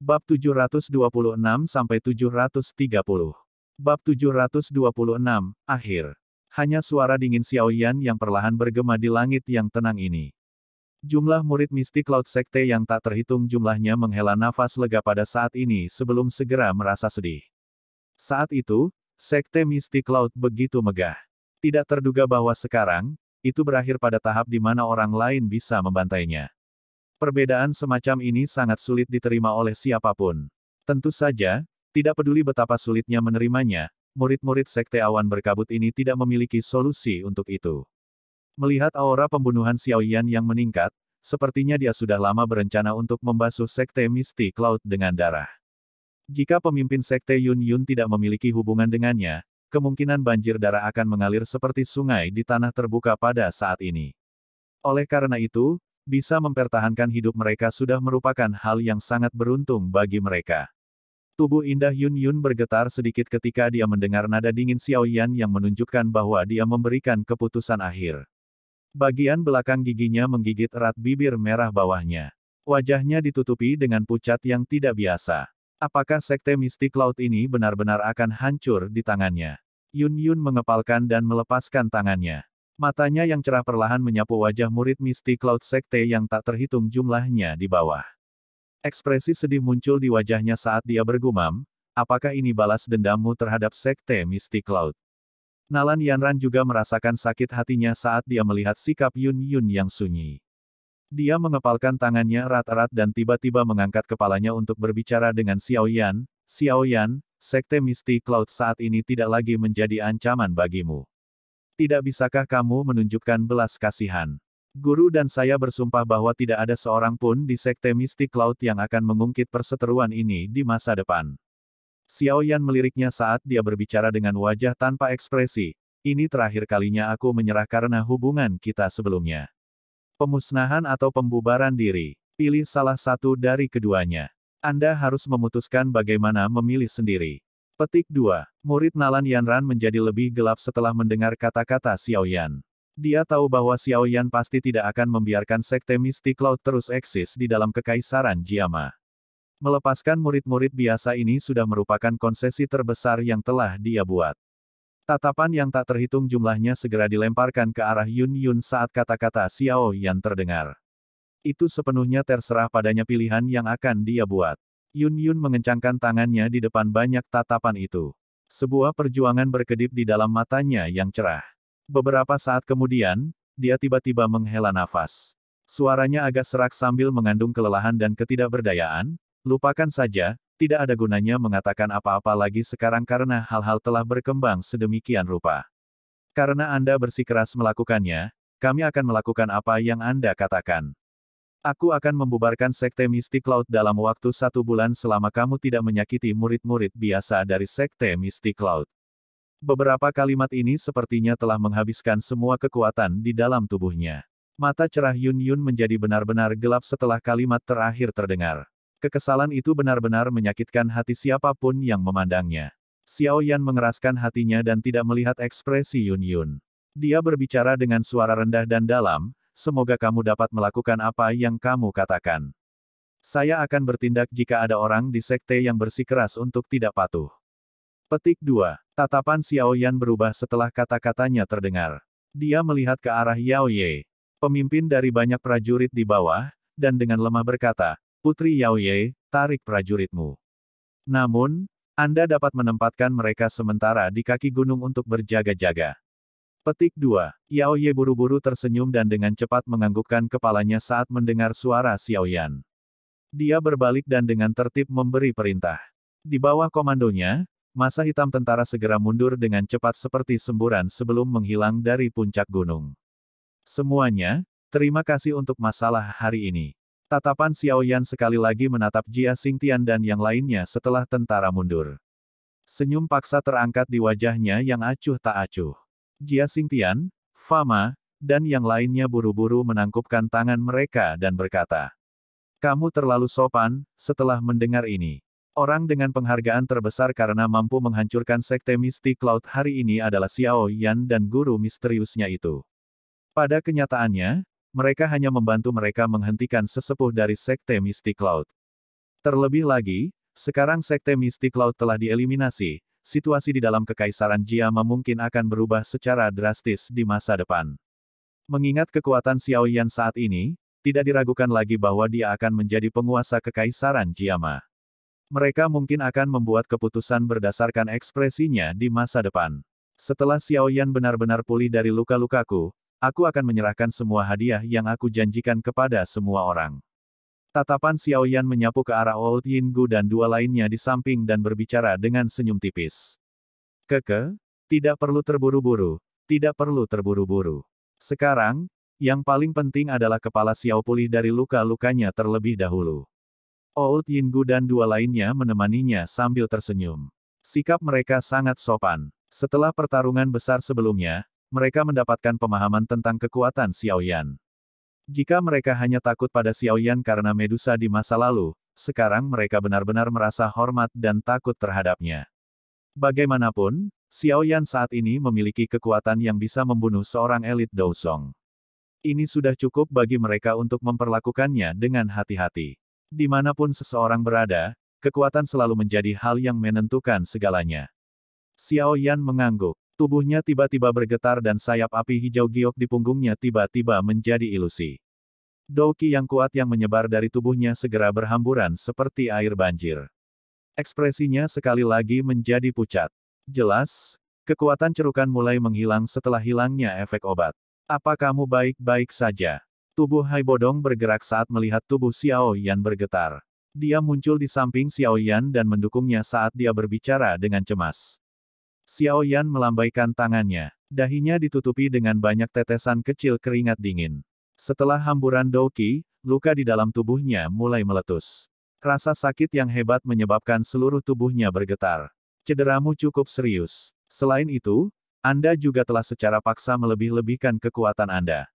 Bab 726-730. Bab 726, akhir. Hanya suara dingin Xiao Yan yang perlahan bergema di langit yang tenang ini. Jumlah murid Misty Cloud Sekte yang tak terhitung jumlahnya menghela nafas lega pada saat ini sebelum segera merasa sedih. Saat itu, Sekte Misty Cloud begitu megah. Tidak terduga bahwa sekarang, itu berakhir pada tahap di mana orang lain bisa membantainya. Perbedaan semacam ini sangat sulit diterima oleh siapapun. Tentu saja, tidak peduli betapa sulitnya menerimanya, murid-murid Sekte Awan Berkabut ini tidak memiliki solusi untuk itu. Melihat aura pembunuhan Xiao Yan yang meningkat, sepertinya dia sudah lama berencana untuk membasuh Sekte Misty Cloud dengan darah. Jika pemimpin Sekte Yun Yun tidak memiliki hubungan dengannya, kemungkinan banjir darah akan mengalir seperti sungai di tanah terbuka pada saat ini. Oleh karena itu, bisa mempertahankan hidup mereka sudah merupakan hal yang sangat beruntung bagi mereka. Tubuh indah Yun Yun bergetar sedikit ketika dia mendengar nada dingin Xiao Yan yang menunjukkan bahwa dia memberikan keputusan akhir. Bagian belakang giginya menggigit erat bibir merah bawahnya. Wajahnya ditutupi dengan pucat yang tidak biasa. Apakah Sekte Misty Cloud ini benar-benar akan hancur di tangannya? Yun Yun mengepalkan dan melepaskan tangannya. Matanya yang cerah perlahan menyapu wajah murid Misty Cloud Sekte yang tak terhitung jumlahnya di bawah. Ekspresi sedih muncul di wajahnya saat dia bergumam, apakah ini balas dendammu terhadap Sekte Misty Cloud? Nalan Yanran juga merasakan sakit hatinya saat dia melihat sikap Yun Yun yang sunyi. Dia mengepalkan tangannya erat-erat dan tiba-tiba mengangkat kepalanya untuk berbicara dengan Xiao Yan. Xiao Yan, Sekte Misty Cloud saat ini tidak lagi menjadi ancaman bagimu. Tidak bisakah kamu menunjukkan belas kasihan? Guru dan saya bersumpah bahwa tidak ada seorang pun di Sekte Misty Cloud yang akan mengungkit perseteruan ini di masa depan. Xiao Yan meliriknya saat dia berbicara dengan wajah tanpa ekspresi. Ini terakhir kalinya aku menyerah karena hubungan kita sebelumnya. Pemusnahan atau pembubaran diri. Pilih salah satu dari keduanya. Anda harus memutuskan bagaimana memilih sendiri. Petik 2. Murid Nalan Yanran menjadi lebih gelap setelah mendengar kata-kata Xiao Yan. Dia tahu bahwa Xiao Yan pasti tidak akan membiarkan Sekte Misty Cloud terus eksis di dalam Kekaisaran Jiama. Melepaskan murid-murid biasa ini sudah merupakan konsesi terbesar yang telah dia buat. Tatapan yang tak terhitung jumlahnya segera dilemparkan ke arah Yun Yun saat kata-kata Xiao Yan terdengar. Itu sepenuhnya terserah padanya pilihan yang akan dia buat. Yun Yun mengencangkan tangannya di depan banyak tatapan itu. Sebuah perjuangan berkedip di dalam matanya yang cerah. Beberapa saat kemudian, dia tiba-tiba menghela nafas. Suaranya agak serak sambil mengandung kelelahan dan ketidakberdayaan. Lupakan saja, tidak ada gunanya mengatakan apa-apa lagi sekarang karena hal-hal telah berkembang sedemikian rupa. Karena Anda bersikeras melakukannya, kami akan melakukan apa yang Anda katakan. Aku akan membubarkan Sekte Misty Cloud dalam waktu 1 bulan selama kamu tidak menyakiti murid-murid biasa dari Sekte Misty Cloud. Beberapa kalimat ini sepertinya telah menghabiskan semua kekuatan di dalam tubuhnya. Mata cerah Yun Yun menjadi benar-benar gelap setelah kalimat terakhir terdengar. Kekesalan itu benar-benar menyakitkan hati siapapun yang memandangnya. Xiao Yan mengeraskan hatinya dan tidak melihat ekspresi Yun Yun. Dia berbicara dengan suara rendah dan dalam, semoga kamu dapat melakukan apa yang kamu katakan. Saya akan bertindak jika ada orang di sekte yang bersikeras untuk tidak patuh. Petik 2. Tatapan Xiao Yan berubah setelah kata-katanya terdengar. Dia melihat ke arah Yao Ye, pemimpin dari banyak prajurit di bawah, dan dengan lemah berkata, Putri Yao Ye, tarik prajuritmu. Namun, Anda dapat menempatkan mereka sementara di kaki gunung untuk berjaga-jaga. Petik 2. Yao Ye buru-buru tersenyum dan dengan cepat menganggukkan kepalanya saat mendengar suara Xiao Yan. Dia berbalik dan dengan tertib memberi perintah. Di bawah komandonya, masa hitam tentara segera mundur dengan cepat seperti semburan sebelum menghilang dari puncak gunung. Semuanya, terima kasih untuk masalah hari ini. Tatapan Xiao Yan sekali lagi menatap Jia Xingtian dan yang lainnya setelah tentara mundur. Senyum paksa terangkat di wajahnya yang acuh tak acuh. Jia Xingtian, Fama, dan yang lainnya buru-buru menangkupkan tangan mereka dan berkata, kamu terlalu sopan. Setelah mendengar ini, orang dengan penghargaan terbesar karena mampu menghancurkan Sekte Misty Cloud hari ini adalah Xiao Yan dan guru misteriusnya itu. Pada kenyataannya, mereka hanya membantu mereka menghentikan sesepuh dari Sekte Misty Cloud. Terlebih lagi, sekarang Sekte Misty Cloud telah dieliminasi, situasi di dalam Kekaisaran Jiama mungkin akan berubah secara drastis di masa depan. Mengingat kekuatan Xiao Yan saat ini, tidak diragukan lagi bahwa dia akan menjadi penguasa Kekaisaran Jiama. Mereka mungkin akan membuat keputusan berdasarkan ekspresinya di masa depan. Setelah Xiao Yan benar-benar pulih dari luka-lukaku, aku akan menyerahkan semua hadiah yang aku janjikan kepada semua orang. Tatapan Xiao Yan menyapu ke arah Old Yinggu dan dua lainnya di samping dan berbicara dengan senyum tipis. Keke, tidak perlu terburu-buru, tidak perlu terburu-buru. Sekarang, yang paling penting adalah kepala Xiao pulih dari luka-lukanya terlebih dahulu. Old Yinggu dan dua lainnya menemaninya sambil tersenyum. Sikap mereka sangat sopan. Setelah pertarungan besar sebelumnya, mereka mendapatkan pemahaman tentang kekuatan Xiao Yan. Jika mereka hanya takut pada Xiao Yan karena Medusa di masa lalu, sekarang mereka benar-benar merasa hormat dan takut terhadapnya. Bagaimanapun, Xiao Yan saat ini memiliki kekuatan yang bisa membunuh seorang elit Dousong. Ini sudah cukup bagi mereka untuk memperlakukannya dengan hati-hati. Dimanapun seseorang berada, kekuatan selalu menjadi hal yang menentukan segalanya. Xiao Yan mengangguk. Tubuhnya tiba-tiba bergetar dan sayap api hijau giok di punggungnya tiba-tiba menjadi ilusi. Douqi yang kuat yang menyebar dari tubuhnya segera berhamburan seperti air banjir. Ekspresinya sekali lagi menjadi pucat. Jelas, kekuatan cerukan mulai menghilang setelah hilangnya efek obat. Apa kamu baik-baik saja? Tubuh Hai Bodong bergerak saat melihat tubuh Xiao Yan bergetar. Dia muncul di samping Xiao Yan dan mendukungnya saat dia berbicara dengan cemas. Xiao Yan melambaikan tangannya. Dahinya ditutupi dengan banyak tetesan kecil keringat dingin. Setelah hamburan Douqi, luka di dalam tubuhnya mulai meletus. Rasa sakit yang hebat menyebabkan seluruh tubuhnya bergetar. Cederamu cukup serius. Selain itu, Anda juga telah secara paksa melebih-lebihkan kekuatan Anda.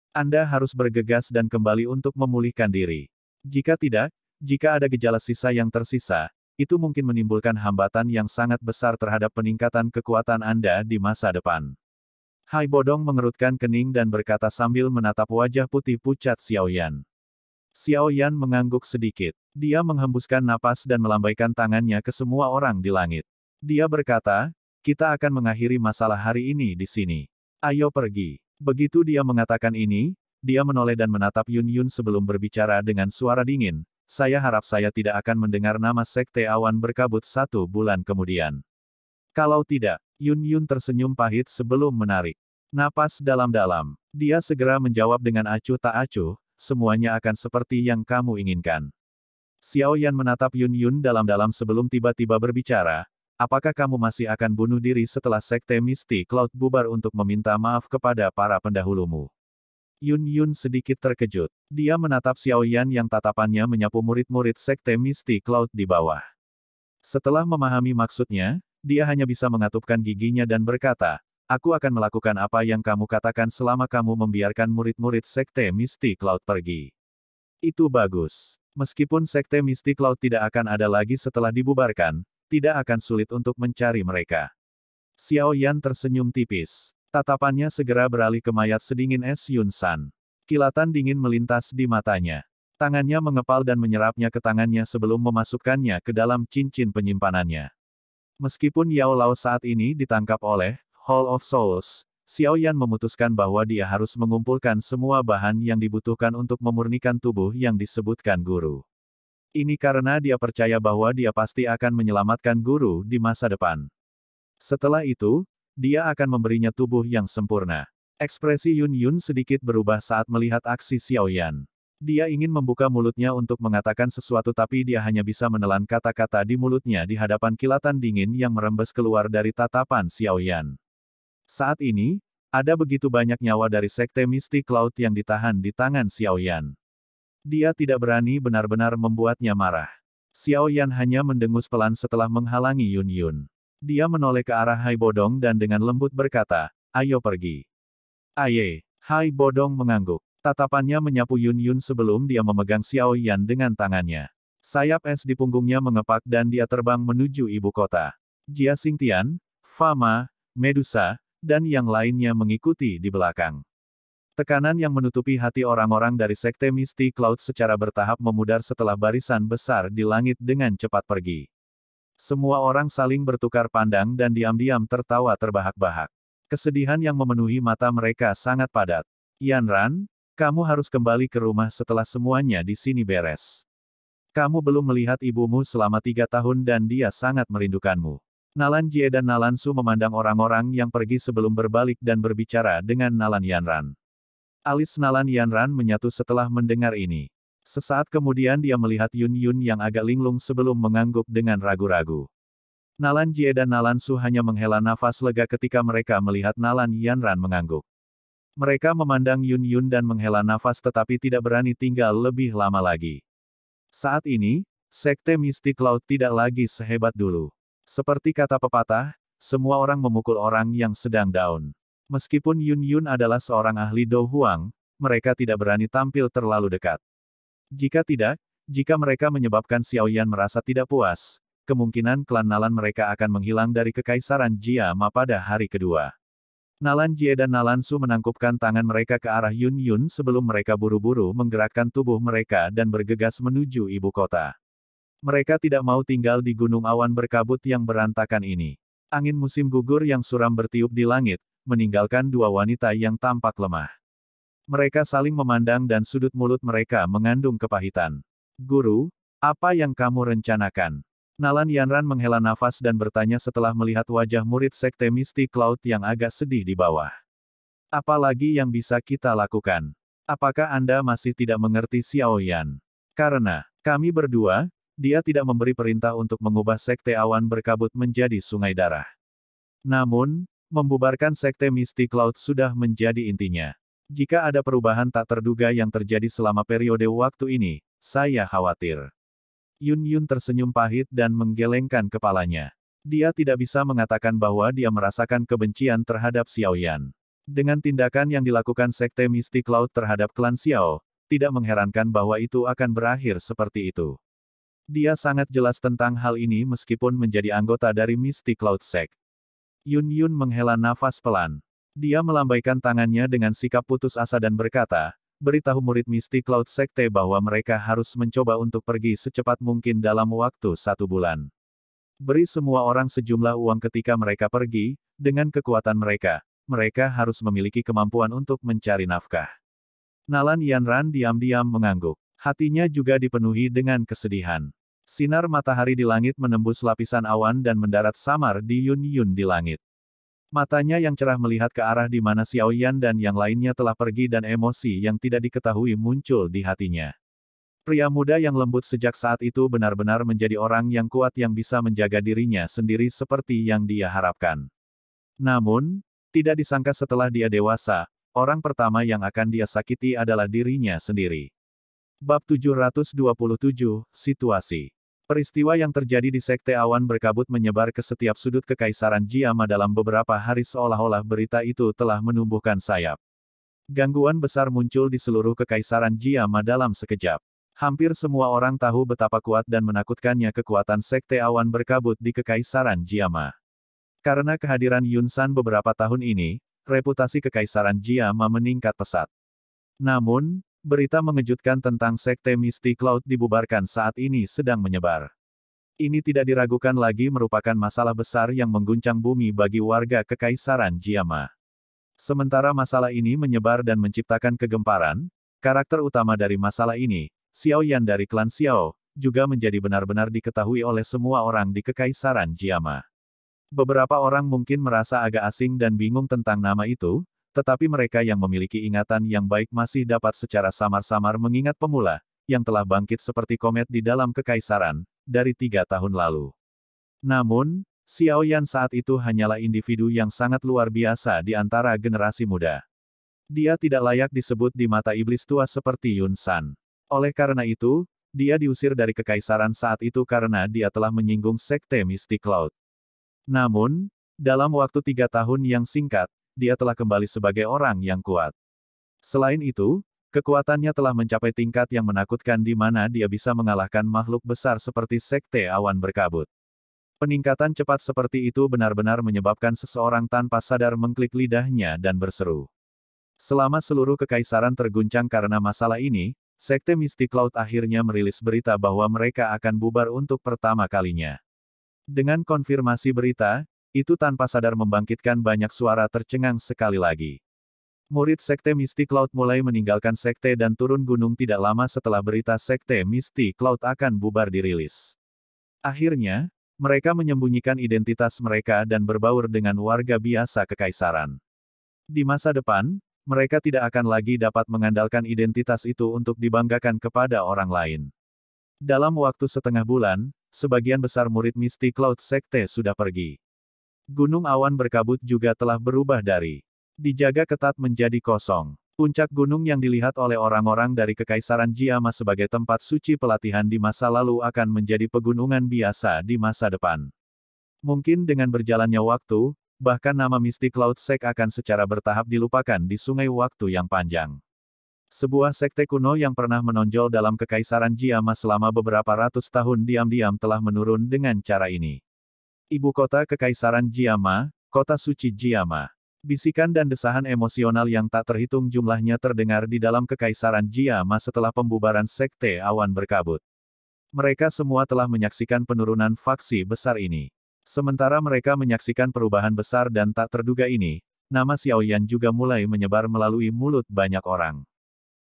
Anda harus bergegas dan kembali untuk memulihkan diri. Jika tidak, jika ada gejala sisa yang tersisa, itu mungkin menimbulkan hambatan yang sangat besar terhadap peningkatan kekuatan Anda di masa depan. Hai Bodong mengerutkan kening dan berkata sambil menatap wajah putih pucat Xiao Yan. Xiao Yan mengangguk sedikit. Dia menghembuskan napas dan melambaikan tangannya ke semua orang di langit. Dia berkata, kita akan mengakhiri masalah hari ini di sini. Ayo pergi. Begitu dia mengatakan ini, dia menoleh dan menatap Yun Yun sebelum berbicara dengan suara dingin. Saya harap saya tidak akan mendengar nama Sekte Awan Berkabut 1 bulan kemudian. Kalau tidak, Yun Yun tersenyum pahit sebelum menarik napas dalam-dalam. Dia segera menjawab dengan acuh tak acuh, semuanya akan seperti yang kamu inginkan. Xiao Yan menatap Yun Yun dalam-dalam sebelum tiba-tiba berbicara, apakah kamu masih akan bunuh diri setelah Sekte Misty Cloud bubar untuk meminta maaf kepada para pendahulumu? Yun Yun sedikit terkejut. Dia menatap Xiao Yan yang tatapannya menyapu murid-murid Sekte Misty Cloud di bawah. Setelah memahami maksudnya, dia hanya bisa mengatupkan giginya dan berkata, aku akan melakukan apa yang kamu katakan selama kamu membiarkan murid-murid Sekte Misty Cloud pergi. Itu bagus. Meskipun Sekte Misty Cloud tidak akan ada lagi setelah dibubarkan, tidak akan sulit untuk mencari mereka. Xiao Yan tersenyum tipis. Tatapannya segera beralih ke mayat sedingin Es Yun San. Kilatan dingin melintas di matanya. Tangannya mengepal dan menyerapnya ke tangannya sebelum memasukkannya ke dalam cincin penyimpanannya. Meskipun Yao Lao saat ini ditangkap oleh Hall of Souls, Xiao Yan memutuskan bahwa dia harus mengumpulkan semua bahan yang dibutuhkan untuk memurnikan tubuh yang disebutkan guru. Ini karena dia percaya bahwa dia pasti akan menyelamatkan guru di masa depan. Setelah itu, dia akan memberinya tubuh yang sempurna. Ekspresi Yun Yun sedikit berubah saat melihat aksi Xiao Yan. Dia ingin membuka mulutnya untuk mengatakan sesuatu tapi dia hanya bisa menelan kata-kata di mulutnya di hadapan kilatan dingin yang merembes keluar dari tatapan Xiao Yan. Saat ini, ada begitu banyak nyawa dari Sekte Misty Cloud yang ditahan di tangan Xiao Yan. Dia tidak berani benar-benar membuatnya marah. Xiao Yan hanya mendengus pelan setelah menghalangi Yun Yun. Dia menoleh ke arah Hai Bodong dan dengan lembut berkata, ayo pergi. Aye. Hai Bodong mengangguk. Tatapannya menyapu Yun Yun sebelum dia memegang Xiao Yan dengan tangannya. Sayap es di punggungnya mengepak dan dia terbang menuju ibu kota. Jia Xingtian, Fama, Medusa, dan yang lainnya mengikuti di belakang. Tekanan yang menutupi hati orang-orang dari Sekte Misty Cloud secara bertahap memudar setelah barisan besar di langit dengan cepat pergi. Semua orang saling bertukar pandang dan diam-diam tertawa terbahak-bahak. Kesedihan yang memenuhi mata mereka sangat padat. Yanran, kamu harus kembali ke rumah setelah semuanya di sini beres. Kamu belum melihat ibumu selama 3 tahun dan dia sangat merindukanmu. Nalan Jie dan Nalan Su memandang orang-orang yang pergi sebelum berbalik dan berbicara dengan Nalan Yanran. Alis Nalan Yanran menyatu setelah mendengar ini. Sesaat kemudian dia melihat Yun Yun yang agak linglung sebelum mengangguk dengan ragu-ragu. Nalan Jie dan Nalan Su hanya menghela nafas lega ketika mereka melihat Nalan Yanran mengangguk. Mereka memandang Yun Yun dan menghela nafas tetapi tidak berani tinggal lebih lama lagi. Saat ini, Sekte Misty Cloud tidak lagi sehebat dulu. Seperti kata pepatah, semua orang memukul orang yang sedang down. Meskipun Yun Yun adalah seorang ahli Do Huang, mereka tidak berani tampil terlalu dekat. Jika mereka menyebabkan Xiao Yan merasa tidak puas, kemungkinan klan Nalan mereka akan menghilang dari kekaisaran Jia Ma pada hari kedua. Nalan Jie dan Nalan Su menangkupkan tangan mereka ke arah Yun Yun sebelum mereka buru-buru menggerakkan tubuh mereka dan bergegas menuju ibu kota. Mereka tidak mau tinggal di gunung awan berkabut yang berantakan ini. Angin musim gugur yang suram bertiup di langit, meninggalkan dua wanita yang tampak lemah. Mereka saling memandang dan sudut mulut mereka mengandung kepahitan. Guru, apa yang kamu rencanakan? Nalan Yanran menghela nafas dan bertanya setelah melihat wajah murid Sekte Misty Cloud yang agak sedih di bawah. Apalagi yang bisa kita lakukan? Apakah Anda masih tidak mengerti Xiao Yan? Karena kami berdua, dia tidak memberi perintah untuk mengubah Sekte Awan Berkabut menjadi sungai darah. Namun, membubarkan Sekte Misty Cloud sudah menjadi intinya. Jika ada perubahan tak terduga yang terjadi selama periode waktu ini, saya khawatir. Yun Yun tersenyum pahit dan menggelengkan kepalanya. Dia tidak bisa mengatakan bahwa dia merasakan kebencian terhadap Xiao Yan. Dengan tindakan yang dilakukan Sekte Misty Cloud terhadap klan Xiao, tidak mengherankan bahwa itu akan berakhir seperti itu. Dia sangat jelas tentang hal ini meskipun menjadi anggota dari Misty Cloud Sect. Yun Yun menghela nafas pelan. Dia melambaikan tangannya dengan sikap putus asa dan berkata, beritahu murid Misty Cloud Sekte bahwa mereka harus mencoba untuk pergi secepat mungkin dalam waktu 1 bulan. Beri semua orang sejumlah uang ketika mereka pergi, dengan kekuatan mereka, mereka harus memiliki kemampuan untuk mencari nafkah. Nalan Yanran diam-diam mengangguk. Hatinya juga dipenuhi dengan kesedihan. Sinar matahari di langit menembus lapisan awan dan mendarat samar di Yun Yun di langit. Matanya yang cerah melihat ke arah di mana Xiao Yan dan yang lainnya telah pergi dan emosi yang tidak diketahui muncul di hatinya. Pria muda yang lembut sejak saat itu benar-benar menjadi orang yang kuat yang bisa menjaga dirinya sendiri seperti yang dia harapkan. Namun, tidak disangka setelah dia dewasa, orang pertama yang akan dia sakiti adalah dirinya sendiri. Bab 727, Situasi. Peristiwa yang terjadi di Sekte Awan Berkabut menyebar ke setiap sudut kekaisaran Jia Ma dalam beberapa hari seolah-olah berita itu telah menumbuhkan sayap. Gangguan besar muncul di seluruh kekaisaran Jia Ma dalam sekejap. Hampir semua orang tahu betapa kuat dan menakutkannya kekuatan Sekte Awan Berkabut di kekaisaran Jia Ma. Karena kehadiran Yun San beberapa tahun ini, reputasi kekaisaran Jia Ma meningkat pesat. Namun, berita mengejutkan tentang Sekte Misty Cloud dibubarkan saat ini sedang menyebar. Ini tidak diragukan lagi merupakan masalah besar yang mengguncang bumi bagi warga kekaisaran Jia Ma. Sementara masalah ini menyebar dan menciptakan kegemparan, karakter utama dari masalah ini, Xiao Yan dari klan Xiao, juga menjadi benar-benar diketahui oleh semua orang di kekaisaran Jia Ma. Beberapa orang mungkin merasa agak asing dan bingung tentang nama itu, tetapi mereka yang memiliki ingatan yang baik masih dapat secara samar-samar mengingat pemula, yang telah bangkit seperti komet di dalam kekaisaran, dari 3 tahun lalu. Namun, Xiao Yan saat itu hanyalah individu yang sangat luar biasa di antara generasi muda. Dia tidak layak disebut di mata iblis tua seperti Yun San. Oleh karena itu, dia diusir dari kekaisaran saat itu karena dia telah menyinggung Sekte Misty Cloud. Namun, dalam waktu 3 tahun yang singkat, dia telah kembali sebagai orang yang kuat. Selain itu, kekuatannya telah mencapai tingkat yang menakutkan di mana dia bisa mengalahkan makhluk besar seperti Sekte Awan Berkabut. Peningkatan cepat seperti itu benar-benar menyebabkan seseorang tanpa sadar mengklik lidahnya dan berseru. Selama seluruh kekaisaran terguncang karena masalah ini, Sekte Misty Cloud akhirnya merilis berita bahwa mereka akan bubar untuk pertama kalinya. Dengan konfirmasi berita, itu tanpa sadar membangkitkan banyak suara tercengang sekali lagi. Murid Sekte Misty Cloud mulai meninggalkan sekte dan turun gunung tidak lama setelah berita Sekte Misty Cloud akan bubar dirilis. Akhirnya, mereka menyembunyikan identitas mereka dan berbaur dengan warga biasa kekaisaran. Di masa depan, mereka tidak akan lagi dapat mengandalkan identitas itu untuk dibanggakan kepada orang lain. Dalam waktu setengah bulan, sebagian besar murid Misty Cloud Sekte sudah pergi. Gunung awan berkabut juga telah berubah dari dijaga ketat menjadi kosong. Puncak gunung yang dilihat oleh orang-orang dari Kekaisaran Jiama sebagai tempat suci pelatihan di masa lalu akan menjadi pegunungan biasa di masa depan. Mungkin dengan berjalannya waktu, bahkan nama Misty Cloud Sect akan secara bertahap dilupakan di sungai waktu yang panjang. Sebuah sekte kuno yang pernah menonjol dalam Kekaisaran Jiama selama beberapa ratus tahun diam-diam telah menurun dengan cara ini. Ibu kota Kekaisaran Jiama, Kota Suci Jiama. Bisikan dan desahan emosional yang tak terhitung jumlahnya terdengar di dalam Kekaisaran Jiama setelah pembubaran Sekte Awan Berkabut. Mereka semua telah menyaksikan penurunan faksi besar ini. Sementara mereka menyaksikan perubahan besar dan tak terduga ini, nama Xiaoyan juga mulai menyebar melalui mulut banyak orang.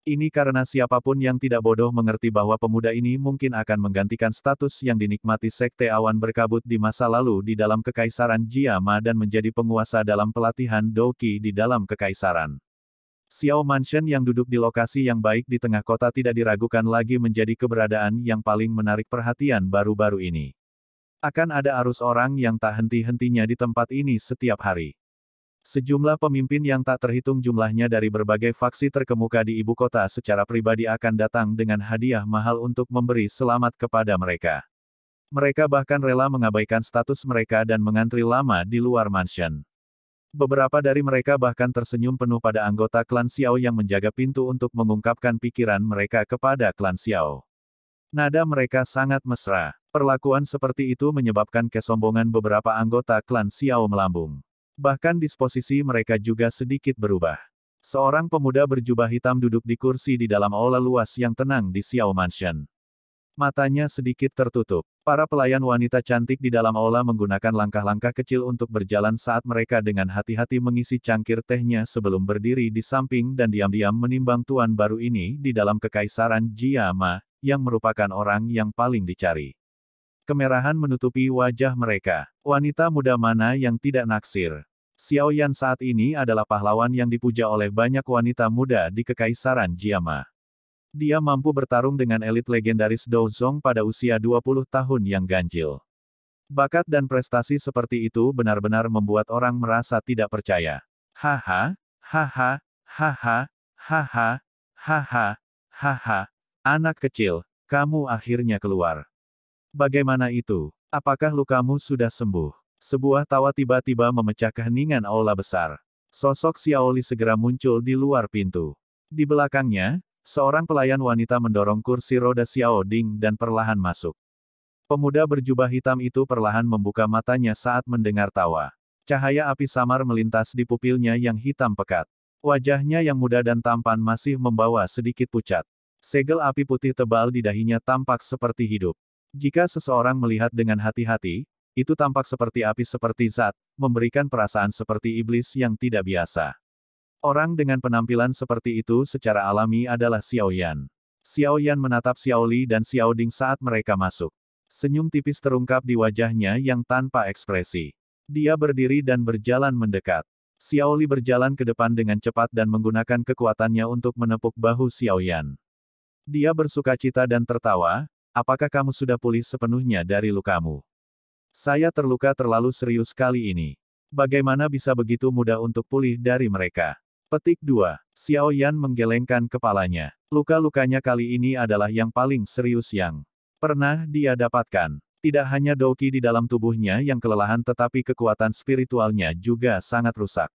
Ini karena siapapun yang tidak bodoh mengerti bahwa pemuda ini mungkin akan menggantikan status yang dinikmati Sekte Awan Berkabut di masa lalu di dalam Kekaisaran Jiama dan menjadi penguasa dalam pelatihan Doqi di dalam Kekaisaran. Xiao Mansion yang duduk di lokasi yang baik di tengah kota tidak diragukan lagi menjadi keberadaan yang paling menarik perhatian baru-baru ini. Akan ada arus orang yang tak henti-hentinya di tempat ini setiap hari. Sejumlah pemimpin yang tak terhitung jumlahnya dari berbagai faksi terkemuka di ibu kota secara pribadi akan datang dengan hadiah mahal untuk memberi selamat kepada mereka. Mereka bahkan rela mengabaikan status mereka dan mengantri lama di luar mansion. Beberapa dari mereka bahkan tersenyum penuh pada anggota klan Xiao yang menjaga pintu untuk mengungkapkan pikiran mereka kepada klan Xiao. Nada mereka sangat mesra. Perlakuan seperti itu menyebabkan kesombongan beberapa anggota klan Xiao melambung. Bahkan disposisi mereka juga sedikit berubah. Seorang pemuda berjubah hitam duduk di kursi di dalam aula luas yang tenang di Xiao Mansion. Matanya sedikit tertutup. Para pelayan wanita cantik di dalam aula menggunakan langkah-langkah kecil untuk berjalan saat mereka dengan hati-hati mengisi cangkir tehnya sebelum berdiri di samping dan diam-diam menimbang tuan baru ini di dalam Kekaisaran Jiama, yang merupakan orang yang paling dicari. Kemerahan menutupi wajah mereka. Wanita muda mana yang tidak naksir? Xiaoyan saat ini adalah pahlawan yang dipuja oleh banyak wanita muda di Kekaisaran Jiama. Dia mampu bertarung dengan elit legendaris Douzong pada usia 20 tahun yang ganjil. Bakat dan prestasi seperti itu benar-benar membuat orang merasa tidak percaya. Haha, haha, haha, haha, haha, haha. Anak kecil, kamu akhirnya keluar. Bagaimana itu? Apakah lukamu sudah sembuh? Sebuah tawa tiba-tiba memecah keheningan aula besar. Sosok Xiaoli segera muncul di luar pintu. Di belakangnya, seorang pelayan wanita mendorong kursi roda Xiao Ding dan perlahan masuk. Pemuda berjubah hitam itu perlahan membuka matanya saat mendengar tawa. Cahaya api samar melintas di pupilnya yang hitam pekat. Wajahnya yang muda dan tampan masih membawa sedikit pucat. Segel api putih tebal di dahinya tampak seperti hidup. Jika seseorang melihat dengan hati-hati, itu tampak seperti api seperti zat, memberikan perasaan seperti iblis yang tidak biasa. Orang dengan penampilan seperti itu secara alami adalah Xiaoyan. Xiaoyan menatap Xiaoli dan Xiao Ding saat mereka masuk. Senyum tipis terungkap di wajahnya yang tanpa ekspresi. Dia berdiri dan berjalan mendekat. Xiaoli berjalan ke depan dengan cepat dan menggunakan kekuatannya untuk menepuk bahu Xiaoyan. Dia bersukacita dan tertawa. Apakah kamu sudah pulih sepenuhnya dari lukamu? Saya terluka terlalu serius kali ini. Bagaimana bisa begitu mudah untuk pulih dari mereka? Petik 2. Xiaoyan menggelengkan kepalanya. Luka-lukanya kali ini adalah yang paling serius yang pernah dia dapatkan. Tidak hanya Doqi di dalam tubuhnya yang kelelahan tetapi kekuatan spiritualnya juga sangat rusak.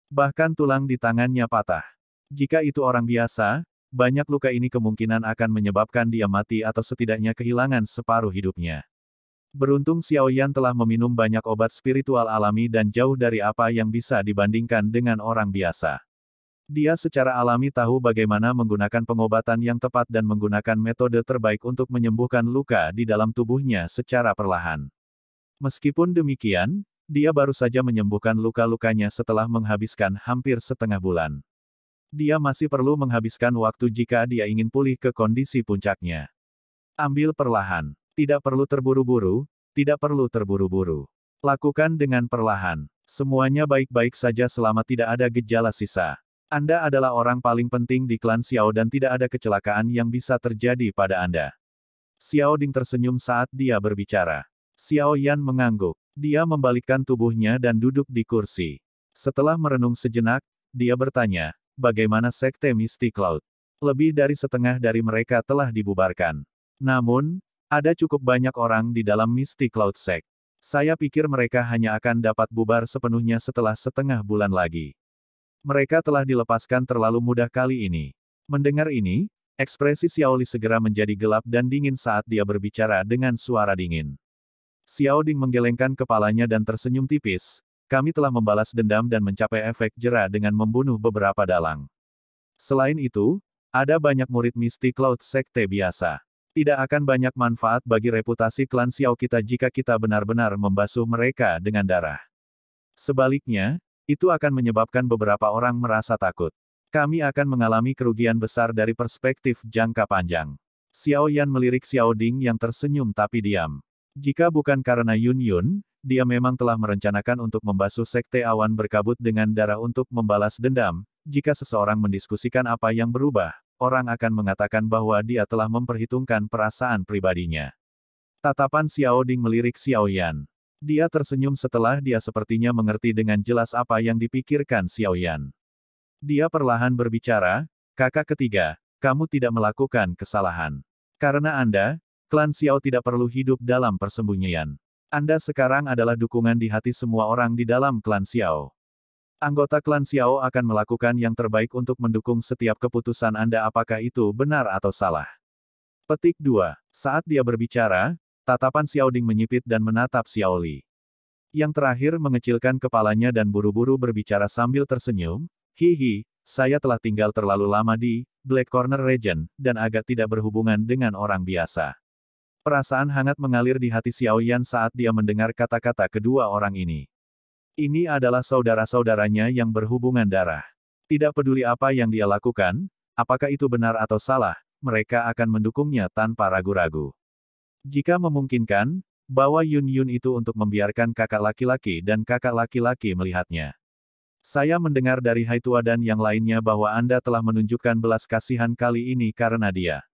Bahkan tulang di tangannya patah. Jika itu orang biasa, banyak luka ini kemungkinan akan menyebabkan dia mati atau setidaknya kehilangan separuh hidupnya. Beruntung Xiaoyan telah meminum banyak obat spiritual alami dan jauh dari apa yang bisa dibandingkan dengan orang biasa. Dia secara alami tahu bagaimana menggunakan pengobatan yang tepat dan menggunakan metode terbaik untuk menyembuhkan luka di dalam tubuhnya secara perlahan. Meskipun demikian, dia baru saja menyembuhkan luka-lukanya setelah menghabiskan hampir setengah bulan. Dia masih perlu menghabiskan waktu jika dia ingin pulih ke kondisi puncaknya. Ambil perlahan. Tidak perlu terburu-buru, tidak perlu terburu-buru. Lakukan dengan perlahan. Semuanya baik-baik saja selama tidak ada gejala sisa. Anda adalah orang paling penting di klan Xiao dan tidak ada kecelakaan yang bisa terjadi pada Anda. Xiao Ding tersenyum saat dia berbicara. Xiao Yan mengangguk. Dia membalikkan tubuhnya dan duduk di kursi. Setelah merenung sejenak, dia bertanya, bagaimana Sekte Misty Cloud? Lebih dari setengah dari mereka telah dibubarkan. Namun, ada cukup banyak orang di dalam Misty Cloud Sect. Saya pikir mereka hanya akan dapat bubar sepenuhnya setelah setengah bulan lagi. Mereka telah dilepaskan terlalu mudah kali ini. Mendengar ini, ekspresi Xiao Li segera menjadi gelap dan dingin saat dia berbicara dengan suara dingin. Xiao Ding menggelengkan kepalanya dan tersenyum tipis. Kami telah membalas dendam dan mencapai efek jera dengan membunuh beberapa dalang. Selain itu, ada banyak murid Misty Cloud Sekte biasa. Tidak akan banyak manfaat bagi reputasi klan Xiao kita jika kita benar-benar membasuh mereka dengan darah. Sebaliknya, itu akan menyebabkan beberapa orang merasa takut. Kami akan mengalami kerugian besar dari perspektif jangka panjang. Xiao Yan melirik Xiao Ding yang tersenyum tapi diam. Jika bukan karena Yun Yun, dia memang telah merencanakan untuk membasuh Sekte Awan Berkabut dengan darah untuk membalas dendam. Jika seseorang mendiskusikan apa yang berubah, orang akan mengatakan bahwa dia telah memperhitungkan perasaan pribadinya. Tatapan Xiao Ding melirik Xiao Yan. Dia tersenyum setelah dia sepertinya mengerti dengan jelas apa yang dipikirkan Xiao Yan. Dia perlahan berbicara, kakak ketiga, kamu tidak melakukan kesalahan. Karena Anda, klan Xiao tidak perlu hidup dalam persembunyian. Anda sekarang adalah dukungan di hati semua orang di dalam klan Xiao. Anggota klan Xiao akan melakukan yang terbaik untuk mendukung setiap keputusan Anda apakah itu benar atau salah. Petik 2. Saat dia berbicara, tatapan Xiao Ding menyipit dan menatap Xiao Li. Yang terakhir mengecilkan kepalanya dan buru-buru berbicara sambil tersenyum, hihi, saya telah tinggal terlalu lama di Black Corner Region, dan agak tidak berhubungan dengan orang biasa. Perasaan hangat mengalir di hati Xiao Yan saat dia mendengar kata-kata kedua orang ini. Ini adalah saudara-saudaranya yang berhubungan darah. Tidak peduli apa yang dia lakukan, apakah itu benar atau salah, mereka akan mendukungnya tanpa ragu-ragu. Jika memungkinkan, bawa Yun Yun itu untuk membiarkan kakak laki-laki dan kakak laki-laki melihatnya. Saya mendengar dari Haitua dan yang lainnya bahwa Anda telah menunjukkan belas kasihan kali ini karena dia.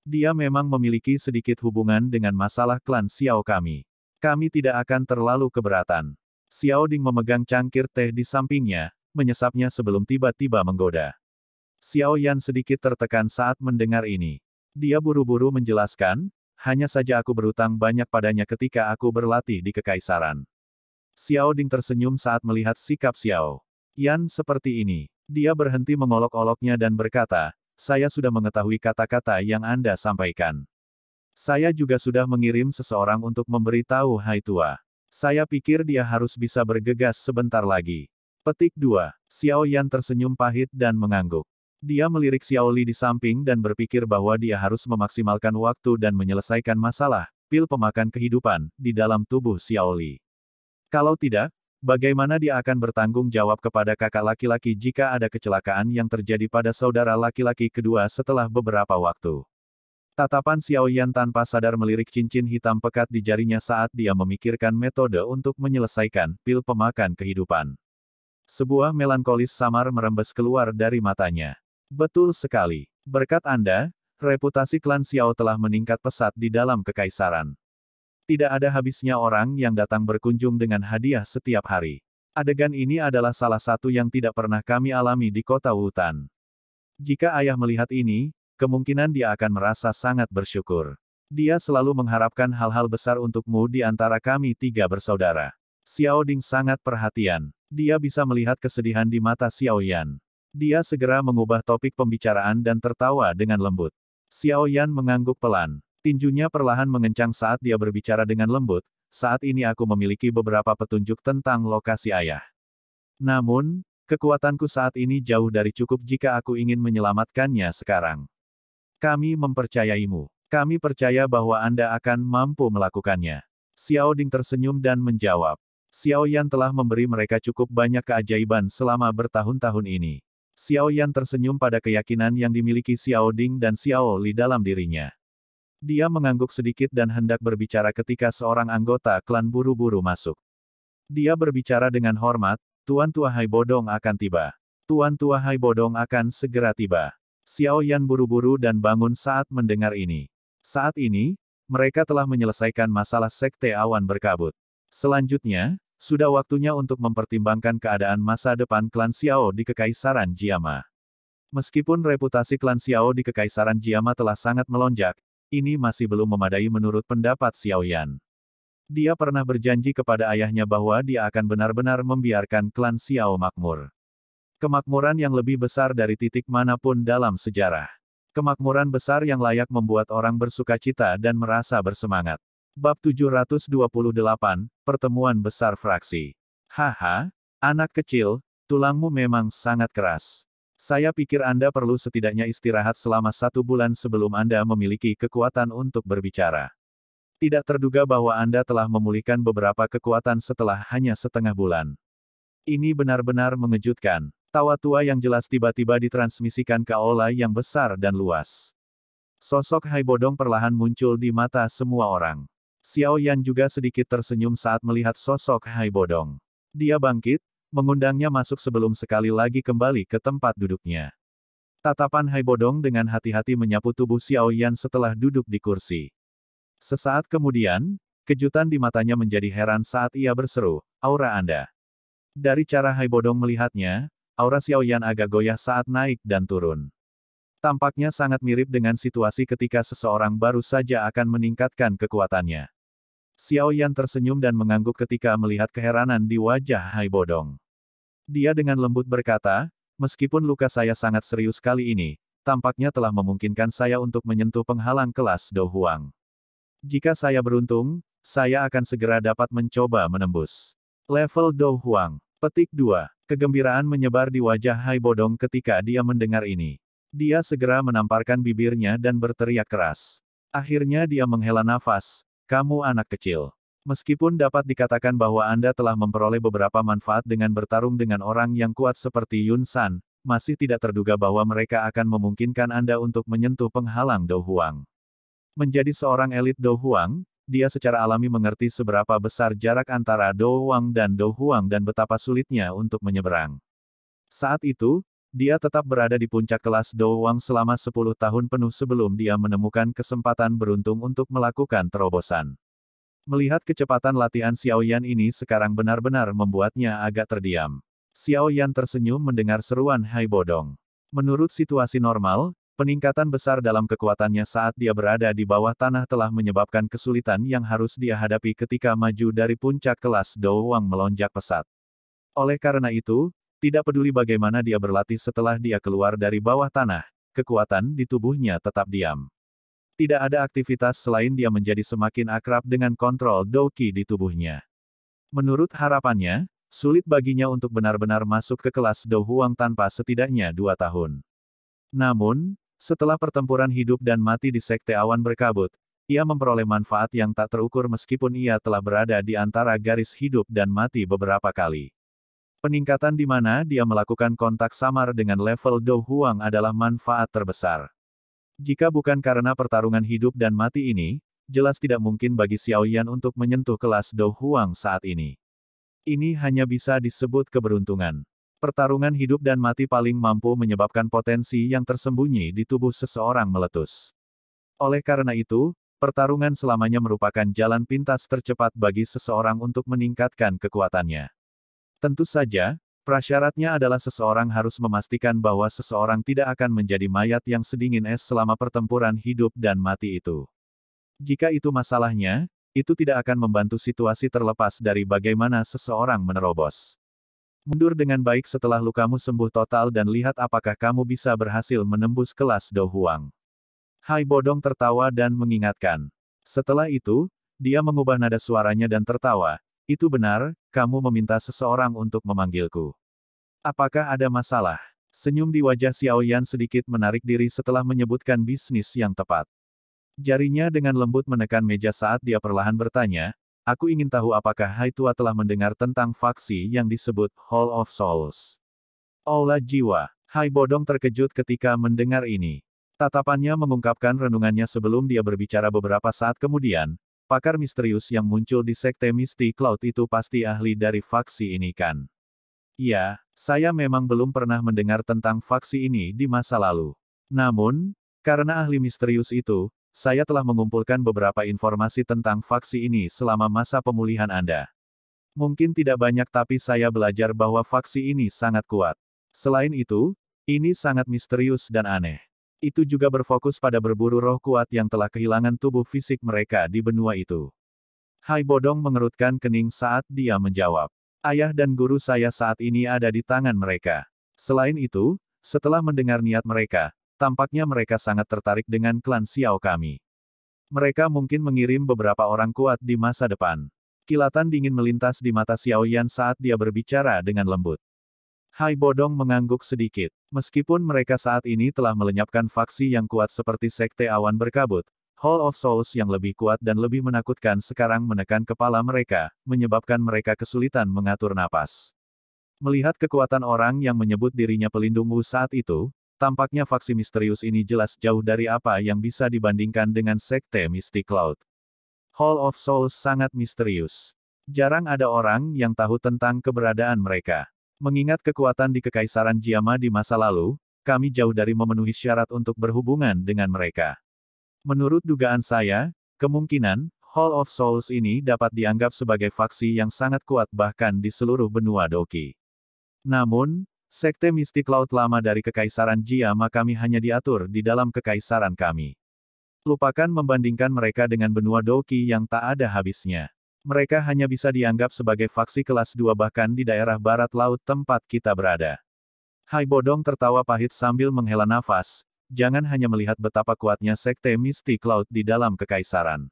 Dia memang memiliki sedikit hubungan dengan masalah klan Xiao kami. Kami tidak akan terlalu keberatan. Xiao Ding memegang cangkir teh di sampingnya, menyesapnya sebelum tiba-tiba menggoda. Xiao Yan sedikit tertekan saat mendengar ini. Dia buru-buru menjelaskan, hanya saja aku berutang banyak padanya ketika aku berlatih di Kekaisaran. Xiao Ding tersenyum saat melihat sikap Xiao Yan seperti ini. Dia berhenti mengolok-oloknya dan berkata, saya sudah mengetahui kata-kata yang Anda sampaikan. Saya juga sudah mengirim seseorang untuk memberitahu Haitua. Saya pikir dia harus bisa bergegas sebentar lagi. Petik 2. Xiao Yan tersenyum pahit dan mengangguk. Dia melirik Xiao Li di samping dan berpikir bahwa dia harus memaksimalkan waktu dan menyelesaikan masalah, pil pemakan kehidupan, di dalam tubuh Xiao Li. Kalau tidak, bagaimana dia akan bertanggung jawab kepada kakak laki-laki jika ada kecelakaan yang terjadi pada saudara laki-laki kedua setelah beberapa waktu? Tatapan Xiao Yan tanpa sadar melirik cincin hitam pekat di jarinya saat dia memikirkan metode untuk menyelesaikan pil pemakan kehidupan. Sebuah melankolis samar merembes keluar dari matanya. Betul sekali. Berkat Anda, reputasi klan Xiao telah meningkat pesat di dalam Kekaisaran. Tidak ada habisnya orang yang datang berkunjung dengan hadiah setiap hari. Adegan ini adalah salah satu yang tidak pernah kami alami di kota Wutan. Jika ayah melihat ini, kemungkinan dia akan merasa sangat bersyukur. Dia selalu mengharapkan hal-hal besar untukmu di antara kami tiga bersaudara. Xiao Ding sangat perhatian. Dia bisa melihat kesedihan di mata Xiao Yan. Dia segera mengubah topik pembicaraan dan tertawa dengan lembut. Xiao Yan mengangguk pelan. Tinjunya perlahan mengencang saat dia berbicara dengan lembut, saat ini aku memiliki beberapa petunjuk tentang lokasi ayah. Namun, Kekuatanku saat ini jauh dari cukup jika aku ingin menyelamatkannya sekarang. Kami mempercayaimu. Kami percaya bahwa Anda akan mampu melakukannya. Xiao Ding tersenyum dan menjawab. Xiao Yan telah memberi mereka cukup banyak keajaiban selama bertahun-tahun ini. Xiao Yan tersenyum pada keyakinan yang dimiliki Xiao Ding dan Xiao Li dalam dirinya. Dia mengangguk sedikit dan hendak berbicara ketika seorang anggota klan buru-buru masuk. Dia berbicara dengan hormat, Tuan Tua Hai Bodong akan tiba. Tuan Tua Hai Bodong akan segera tiba. Xiao Yan buru-buru dan bangun saat mendengar ini. Saat ini, mereka telah menyelesaikan masalah Sekte Awan Berkabut. Selanjutnya, sudah waktunya untuk mempertimbangkan keadaan masa depan klan Xiao di Kekaisaran Jiama. Meskipun reputasi klan Xiao di Kekaisaran Jiama telah sangat melonjak, ini masih belum memadai menurut pendapat Xiao Yan. Dia pernah berjanji kepada ayahnya bahwa dia akan benar-benar membiarkan klan Xiao makmur. Kemakmuran yang lebih besar dari titik manapun dalam sejarah. Kemakmuran besar yang layak membuat orang bersukacita dan merasa bersemangat. Bab 728, Pertemuan Besar Fraksi. Haha, anak kecil, tulangmu memang sangat keras. Saya pikir Anda perlu setidaknya istirahat selama 1 bulan sebelum Anda memiliki kekuatan untuk berbicara. Tidak terduga bahwa Anda telah memulihkan beberapa kekuatan setelah hanya setengah bulan. Ini benar-benar mengejutkan. Tawa tua yang jelas tiba-tiba ditransmisikan ke aula yang besar dan luas. Sosok Hai Bodong perlahan muncul di mata semua orang. Xiao Yan juga sedikit tersenyum saat melihat sosok Hai Bodong. Dia bangkit, mengundangnya masuk sebelum sekali lagi kembali ke tempat duduknya. Tatapan Hai Bodong dengan hati-hati menyapu tubuh Xiao Yan setelah duduk di kursi. Sesaat kemudian, kejutan di matanya menjadi heran saat ia berseru, "Aura Anda." Dari cara Hai Bodong melihatnya, aura Xiao Yan agak goyah saat naik dan turun. Tampaknya sangat mirip dengan situasi ketika seseorang baru saja akan meningkatkan kekuatannya. Xiao Yan tersenyum dan mengangguk ketika melihat keheranan di wajah Hai Bodong. Dia dengan lembut berkata, "Meskipun luka saya sangat serius kali ini, tampaknya telah memungkinkan saya untuk menyentuh penghalang kelas Do Huang. Jika saya beruntung, saya akan segera dapat mencoba menembus level Do Huang." Petik 2. Kegembiraan menyebar di wajah Hai Bodong ketika dia mendengar ini. Dia segera menamparkan bibirnya dan berteriak keras. Akhirnya dia menghela nafas, "Kamu anak kecil. Meskipun dapat dikatakan bahwa Anda telah memperoleh beberapa manfaat dengan bertarung dengan orang yang kuat seperti Yun San, masih tidak terduga bahwa mereka akan memungkinkan Anda untuk menyentuh penghalang Do Huang. Menjadi seorang elit Do Huang, dia secara alami mengerti seberapa besar jarak antara Do Huang dan betapa sulitnya untuk menyeberang. Saat itu, dia tetap berada di puncak kelas Do Huang selama 10 tahun penuh sebelum dia menemukan kesempatan beruntung untuk melakukan terobosan. Melihat kecepatan latihan Xiao Yan ini sekarang benar-benar membuatnya agak terdiam. Xiao Yan tersenyum mendengar seruan Hai Bodong. Menurut situasi normal, peningkatan besar dalam kekuatannya saat dia berada di bawah tanah telah menyebabkan kesulitan yang harus dia hadapi ketika maju dari puncak kelas Do Huang melonjak pesat. Oleh karena itu, tidak peduli bagaimana dia berlatih setelah dia keluar dari bawah tanah, kekuatan di tubuhnya tetap diam. Tidak ada aktivitas selain dia menjadi semakin akrab dengan kontrol Do Qi di tubuhnya. Menurut harapannya, sulit baginya untuk benar-benar masuk ke kelas Do Huang tanpa setidaknya 2 tahun. Namun, setelah pertempuran hidup dan mati di Sekte Awan Berkabut, ia memperoleh manfaat yang tak terukur meskipun ia telah berada di antara garis hidup dan mati beberapa kali. Peningkatan di mana dia melakukan kontak samar dengan level Do Huang adalah manfaat terbesar. Jika bukan karena pertarungan hidup dan mati ini, jelas tidak mungkin bagi Xiao Yan untuk menyentuh kelas Do Huang saat ini. Ini hanya bisa disebut keberuntungan. Pertarungan hidup dan mati paling mampu menyebabkan potensi yang tersembunyi di tubuh seseorang meletus. Oleh karena itu, pertarungan selamanya merupakan jalan pintas tercepat bagi seseorang untuk meningkatkan kekuatannya. Tentu saja, prasyaratnya adalah seseorang harus memastikan bahwa seseorang tidak akan menjadi mayat yang sedingin es selama pertempuran hidup dan mati itu. Jika itu masalahnya, itu tidak akan membantu situasi terlepas dari bagaimana seseorang menerobos. Mundur dengan baik setelah lukamu sembuh total dan lihat apakah kamu bisa berhasil menembus kelas Do Huang. Hai Bodong tertawa dan mengingatkan. Setelah itu, dia mengubah nada suaranya dan tertawa. Itu benar, kamu meminta seseorang untuk memanggilku. Apakah ada masalah? Senyum di wajah Xiao Yan sedikit menarik diri setelah menyebutkan bisnis yang tepat. Jarinya dengan lembut menekan meja saat dia perlahan bertanya, aku ingin tahu apakah Hai Tua telah mendengar tentang faksi yang disebut Hall of Souls. Aula jiwa. Hai Bodong terkejut ketika mendengar ini. Tatapannya mengungkapkan renungannya sebelum dia berbicara beberapa saat kemudian, pakar misterius yang muncul di Sekte Misty Cloud itu pasti ahli dari faksi ini kan? Ya, saya memang belum pernah mendengar tentang faksi ini di masa lalu. Namun, karena ahli misterius itu, saya telah mengumpulkan beberapa informasi tentang faksi ini selama masa pemulihan Anda. Mungkin tidak banyak tapi saya belajar bahwa faksi ini sangat kuat. Selain itu, ini sangat misterius dan aneh. Itu juga berfokus pada berburu roh kuat yang telah kehilangan tubuh fisik mereka di benua itu. Hai Bodong mengerutkan kening saat dia menjawab. Ayah dan guru saya saat ini ada di tangan mereka. Selain itu, setelah mendengar niat mereka, tampaknya mereka sangat tertarik dengan klan Xiao kami. Mereka mungkin mengirim beberapa orang kuat di masa depan. Kilatan dingin melintas di mata Xiao Yan saat dia berbicara dengan lembut. Hai Bodong mengangguk sedikit. Meskipun mereka saat ini telah melenyapkan faksi yang kuat seperti Sekte Awan Berkabut, Hall of Souls yang lebih kuat dan lebih menakutkan sekarang menekan kepala mereka, menyebabkan mereka kesulitan mengatur napas. Melihat kekuatan orang yang menyebut dirinya pelindung Wu saat itu, tampaknya faksi misterius ini jelas jauh dari apa yang bisa dibandingkan dengan Sekte Misty Cloud. Hall of Souls sangat misterius. Jarang ada orang yang tahu tentang keberadaan mereka. Mengingat kekuatan di Kekaisaran Jiama di masa lalu, kami jauh dari memenuhi syarat untuk berhubungan dengan mereka. Menurut dugaan saya, kemungkinan, Hall of Souls ini dapat dianggap sebagai faksi yang sangat kuat bahkan di seluruh benua Doki. Namun, Sekte Misty Cloud lama dari Kekaisaran Jiama kami hanya diatur di dalam Kekaisaran kami. Lupakan membandingkan mereka dengan benua Doki yang tak ada habisnya. Mereka hanya bisa dianggap sebagai faksi kelas 2 bahkan di daerah barat laut tempat kita berada. Hai Bodong tertawa pahit sambil menghela nafas, jangan hanya melihat betapa kuatnya Sekte Misty Cloud di dalam Kekaisaran.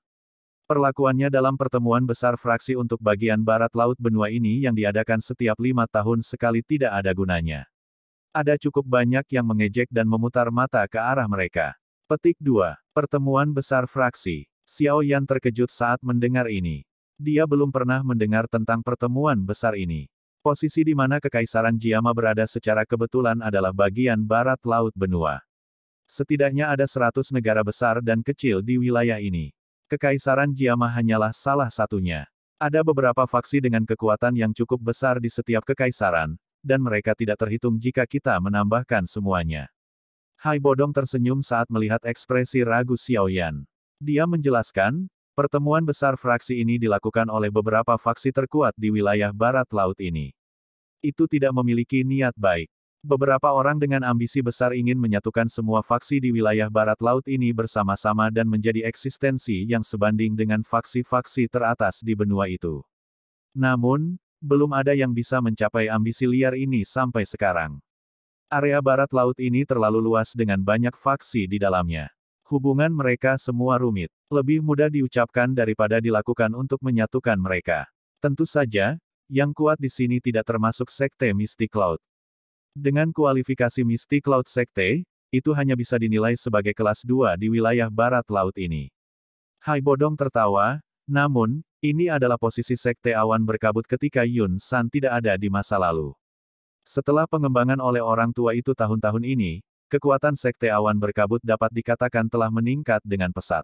Perlakuannya dalam pertemuan besar fraksi untuk bagian barat laut benua ini yang diadakan setiap 5 tahun sekali tidak ada gunanya. Ada cukup banyak yang mengejek dan memutar mata ke arah mereka. Petik 2. Pertemuan besar fraksi. Xiao Yan terkejut saat mendengar ini. Dia belum pernah mendengar tentang pertemuan besar ini. Posisi di mana Kekaisaran Jiama berada secara kebetulan adalah bagian barat laut benua. Setidaknya ada 100 negara besar dan kecil di wilayah ini. Kekaisaran Jiama hanyalah salah satunya. Ada beberapa faksi dengan kekuatan yang cukup besar di setiap kekaisaran, dan mereka tidak terhitung jika kita menambahkan semuanya. Hai Bodong tersenyum saat melihat ekspresi ragu Xiao Yan. Dia menjelaskan, pertemuan besar fraksi ini dilakukan oleh beberapa faksi terkuat di wilayah barat laut ini. Itu tidak memiliki niat baik. Beberapa orang dengan ambisi besar ingin menyatukan semua faksi di wilayah barat laut ini bersama-sama dan menjadi eksistensi yang sebanding dengan faksi-faksi teratas di benua itu. Namun, belum ada yang bisa mencapai ambisi liar ini sampai sekarang. Area barat laut ini terlalu luas dengan banyak faksi di dalamnya. Hubungan mereka semua rumit. Lebih mudah diucapkan daripada dilakukan untuk menyatukan mereka. Tentu saja, yang kuat di sini tidak termasuk Sekte Misty Cloud. Dengan kualifikasi Misty Cloud Sekte, itu hanya bisa dinilai sebagai kelas 2 di wilayah barat laut ini. Hai Bodong tertawa, namun, ini adalah posisi Sekte Awan Berkabut ketika Yun San tidak ada di masa lalu. Setelah pengembangan oleh orang tua itu tahun-tahun ini, kekuatan Sekte Awan Berkabut dapat dikatakan telah meningkat dengan pesat.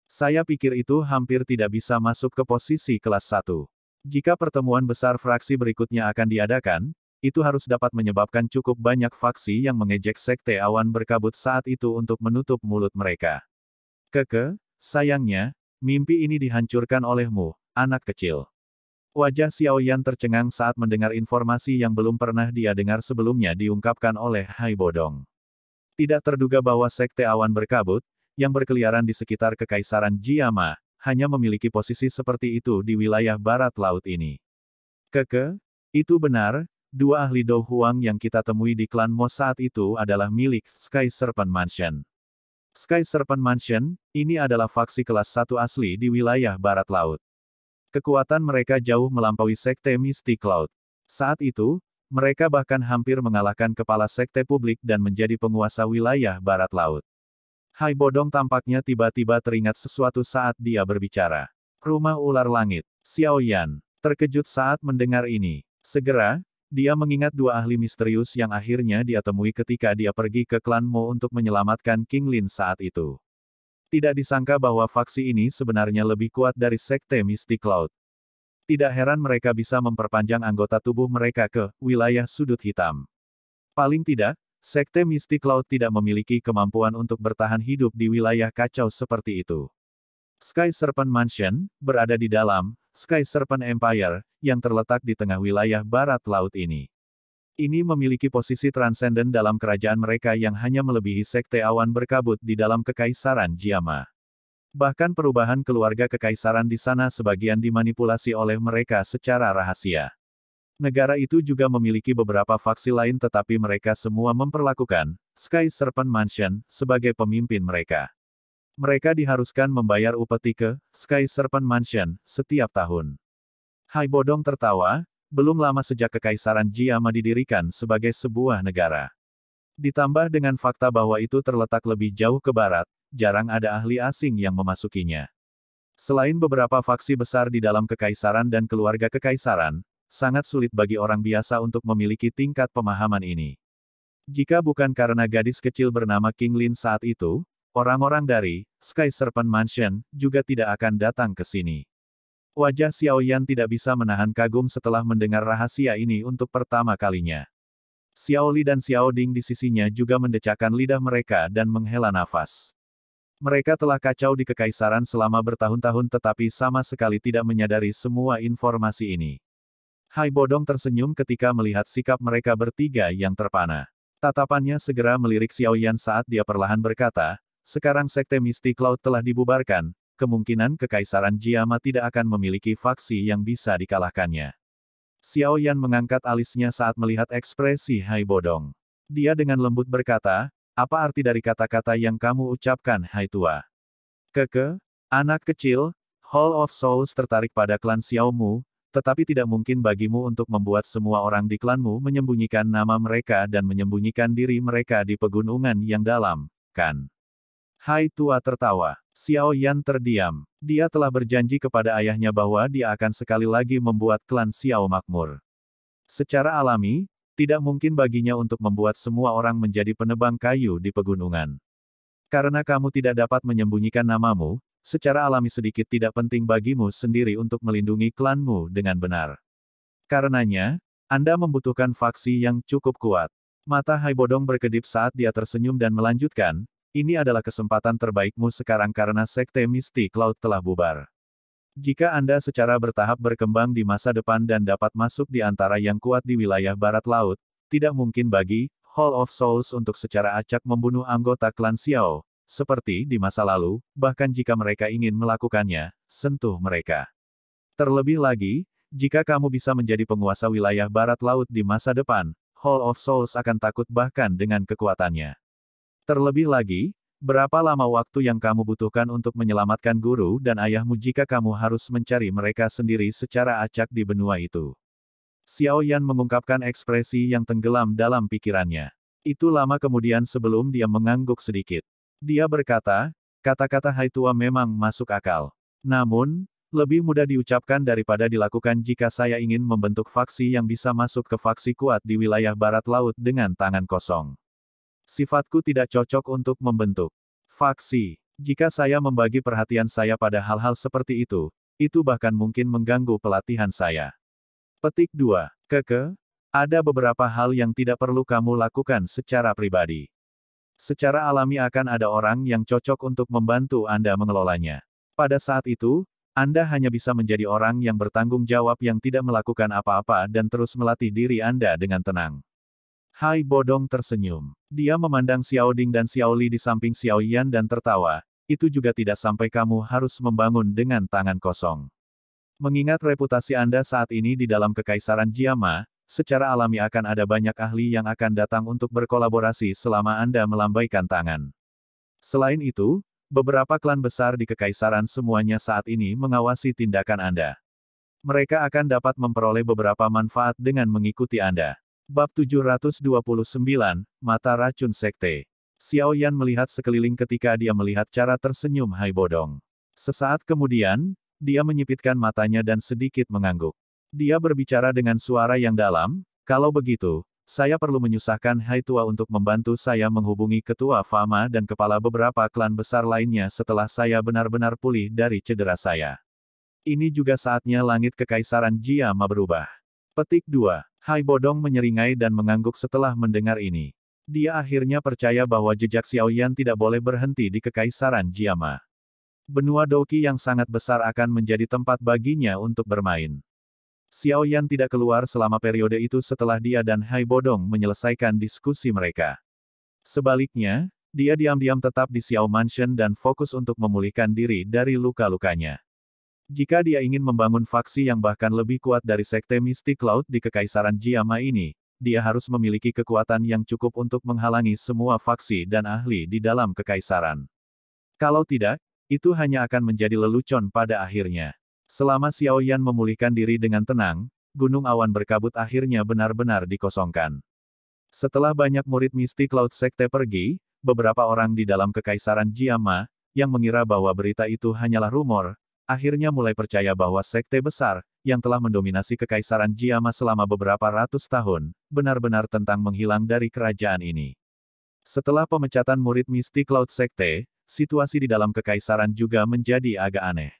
Saya pikir itu hampir tidak bisa masuk ke posisi kelas 1. Jika pertemuan besar fraksi berikutnya akan diadakan, itu harus dapat menyebabkan cukup banyak faksi yang mengejek Sekte Awan Berkabut saat itu untuk menutup mulut mereka. Sayangnya, mimpi ini dihancurkan olehmu, anak kecil. Wajah Xiao Yan tercengang saat mendengar informasi yang belum pernah dia dengar sebelumnya diungkapkan oleh Hai Bodong. Tidak terduga bahwa Sekte Awan Berkabut, yang berkeliaran di sekitar Kekaisaran Jiama, hanya memiliki posisi seperti itu di wilayah barat laut ini. Itu benar, dua ahli Do Huang yang kita temui di klan Mo saat itu adalah milik Sky Serpent Mansion. Sky Serpent Mansion, ini adalah faksi kelas 1 asli di wilayah barat laut. Kekuatan mereka jauh melampaui Sekte Misty Cloud. Saat itu, Mereka bahkan hampir mengalahkan kepala sekte publik dan menjadi penguasa wilayah barat laut. Hai Bodong tampaknya tiba-tiba teringat sesuatu saat dia berbicara. Rumah ular langit. Xiao Yan terkejut saat mendengar ini. Segera, dia mengingat dua ahli misterius yang akhirnya dia temui ketika dia pergi ke klan Mo untuk menyelamatkan King Lin saat itu. Tidak disangka bahwa faksi ini sebenarnya lebih kuat dari sekte Mystic Cloud. Tidak heran mereka bisa memperpanjang anggota tubuh mereka ke wilayah sudut hitam. Paling tidak, sekte Mystic Cloud tidak memiliki kemampuan untuk bertahan hidup di wilayah kacau seperti itu. Sky Serpent Mansion berada di dalam Sky Serpent Empire yang terletak di tengah wilayah barat laut ini. Ini memiliki posisi transenden dalam kerajaan mereka yang hanya melebihi sekte awan berkabut di dalam kekaisaran Jiama. Bahkan perubahan keluarga kekaisaran di sana sebagian dimanipulasi oleh mereka secara rahasia. Negara itu juga memiliki beberapa faksi lain tetapi mereka semua memperlakukan Sky Serpent Mansion sebagai pemimpin mereka. Mereka diharuskan membayar upeti ke Sky Serpent Mansion setiap tahun. Hai Bodong tertawa, belum lama sejak kekaisaran Jiama didirikan sebagai sebuah negara. Ditambah dengan fakta bahwa itu terletak lebih jauh ke barat, jarang ada ahli asing yang memasukinya. Selain beberapa faksi besar di dalam kekaisaran dan keluarga kekaisaran, sangat sulit bagi orang biasa untuk memiliki tingkat pemahaman ini. Jika bukan karena gadis kecil bernama King Lin saat itu, orang-orang dari Sky Serpent Mansion juga tidak akan datang ke sini. Wajah Xiao Yan tidak bisa menahan kagum setelah mendengar rahasia ini untuk pertama kalinya. Xiao Li dan Xiao Ding di sisinya juga mendecakkan lidah mereka dan menghela nafas. Mereka telah kacau di kekaisaran selama bertahun-tahun tetapi sama sekali tidak menyadari semua informasi ini. Hai Bodong tersenyum ketika melihat sikap mereka bertiga yang terpana. Tatapannya segera melirik Xiao Yan saat dia perlahan berkata, sekarang sekte Mystic Cloud telah dibubarkan, kemungkinan kekaisaran Jiama tidak akan memiliki faksi yang bisa dikalahkannya. Xiao Yan mengangkat alisnya saat melihat ekspresi Hai Bodong. Dia dengan lembut berkata, apa arti dari kata-kata yang kamu ucapkan, Hai Tua? Keke, anak kecil, Hall of Souls tertarik pada klan Xiao Mu, tetapi tidak mungkin bagimu untuk membuat semua orang di klanmu menyembunyikan nama mereka dan menyembunyikan diri mereka di pegunungan yang dalam, kan? Hai Tua tertawa. Xiao Yan terdiam. Dia telah berjanji kepada ayahnya bahwa dia akan sekali lagi membuat klan Xiao makmur. Secara alami, tidak mungkin baginya untuk membuat semua orang menjadi penebang kayu di pegunungan. Karena kamu tidak dapat menyembunyikan namamu, secara alami sedikit tidak penting bagimu sendiri untuk melindungi klanmu dengan benar. Karenanya, Anda membutuhkan faksi yang cukup kuat. Mata Hai Bodong berkedip saat dia tersenyum dan melanjutkan, ini adalah kesempatan terbaikmu sekarang karena sekte Mystic Cloud telah bubar. Jika Anda secara bertahap berkembang di masa depan dan dapat masuk di antara yang kuat di wilayah barat laut, tidak mungkin bagi Hall of Souls untuk secara acak membunuh anggota klan Xiao, seperti di masa lalu, bahkan jika mereka ingin melakukannya, sentuh mereka. Terlebih lagi, jika kamu bisa menjadi penguasa wilayah barat laut di masa depan, Hall of Souls akan takut bahkan dengan kekuatannya. Terlebih lagi, berapa lama waktu yang kamu butuhkan untuk menyelamatkan guru dan ayahmu jika kamu harus mencari mereka sendiri secara acak di benua itu? Xiao Yan mengungkapkan ekspresi yang tenggelam dalam pikirannya. Itu lama kemudian sebelum dia mengangguk sedikit. Dia berkata, kata-kata Hai Tua memang masuk akal. Namun, lebih mudah diucapkan daripada dilakukan jika saya ingin membentuk faksi yang bisa masuk ke faksi kuat di wilayah barat laut dengan tangan kosong. Sifatku tidak cocok untuk membentuk faksi. Jika saya membagi perhatian saya pada hal-hal seperti itu bahkan mungkin mengganggu pelatihan saya. Petik 2. Keke, ada beberapa hal yang tidak perlu kamu lakukan secara pribadi. Secara alami akan ada orang yang cocok untuk membantu Anda mengelolanya. Pada saat itu, Anda hanya bisa menjadi orang yang bertanggung jawab yang tidak melakukan apa-apa dan terus melatih diri Anda dengan tenang. Hai Bodong tersenyum. Dia memandang Xiao Ding dan Xiao Li di samping Xiao Yan dan tertawa, itu juga tidak sampai kamu harus membangun dengan tangan kosong. Mengingat reputasi Anda saat ini di dalam kekaisaran Jiama, secara alami akan ada banyak ahli yang akan datang untuk berkolaborasi selama Anda melambaikan tangan. Selain itu, beberapa klan besar di kekaisaran semuanya saat ini mengawasi tindakan Anda. Mereka akan dapat memperoleh beberapa manfaat dengan mengikuti Anda. Bab 729, Mata Racun Sekte. Xiao Yan melihat sekeliling ketika dia melihat cara tersenyum Hai Bodong. Sesaat kemudian, dia menyipitkan matanya dan sedikit mengangguk. Dia berbicara dengan suara yang dalam, kalau begitu, saya perlu menyusahkan Hai Tua untuk membantu saya menghubungi Ketua Fama dan kepala beberapa klan besar lainnya setelah saya benar-benar pulih dari cedera saya. Ini juga saatnya langit kekaisaran Jiama berubah. Petik 2. Hai Bodong menyeringai dan mengangguk setelah mendengar ini. Dia akhirnya percaya bahwa jejak Xiao Yan tidak boleh berhenti di kekaisaran Jiama. Benua Douqi yang sangat besar akan menjadi tempat baginya untuk bermain. Xiao Yan tidak keluar selama periode itu setelah dia dan Hai Bodong menyelesaikan diskusi mereka. Sebaliknya, dia diam-diam tetap di Xiao Mansion dan fokus untuk memulihkan diri dari luka-lukanya. Jika dia ingin membangun faksi yang bahkan lebih kuat dari Sekte Mystic Cloud di Kekaisaran Jiama ini, dia harus memiliki kekuatan yang cukup untuk menghalangi semua faksi dan ahli di dalam Kekaisaran. Kalau tidak, itu hanya akan menjadi lelucon pada akhirnya. Selama Xiao Yan memulihkan diri dengan tenang, gunung awan berkabut akhirnya benar-benar dikosongkan. Setelah banyak murid Mystic Cloud Sekte pergi, beberapa orang di dalam Kekaisaran Jiama, yang mengira bahwa berita itu hanyalah rumor, akhirnya mulai percaya bahwa sekte besar, yang telah mendominasi Kekaisaran Jiama selama beberapa ratus tahun, benar-benar tentang menghilang dari kerajaan ini. Setelah pemecatan murid Mystic Cloud Sekte, situasi di dalam Kekaisaran juga menjadi agak aneh.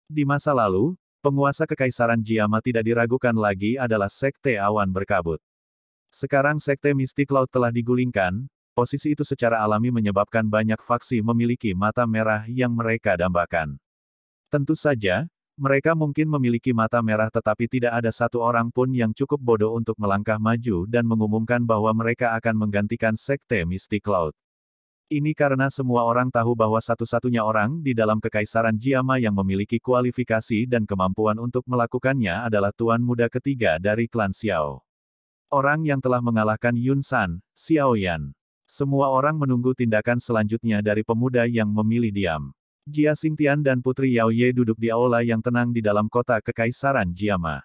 Di masa lalu, penguasa Kekaisaran Jiama tidak diragukan lagi adalah Sekte Awan Berkabut. Sekarang Sekte Mystic Cloud telah digulingkan, posisi itu secara alami menyebabkan banyak faksi memiliki mata merah yang mereka dambakan. Tentu saja, mereka mungkin memiliki mata merah tetapi tidak ada satu orang pun yang cukup bodoh untuk melangkah maju dan mengumumkan bahwa mereka akan menggantikan Sekte Mystic Cloud. Ini karena semua orang tahu bahwa satu-satunya orang di dalam Kekaisaran Jiama yang memiliki kualifikasi dan kemampuan untuk melakukannya adalah Tuan Muda ketiga dari klan Xiao. Orang yang telah mengalahkan Yun San, Xiao Yan. Semua orang menunggu tindakan selanjutnya dari pemuda yang memilih diam. Jia Xingtian dan Putri Yao Ye duduk di aula yang tenang di dalam kota Kekaisaran Jiama.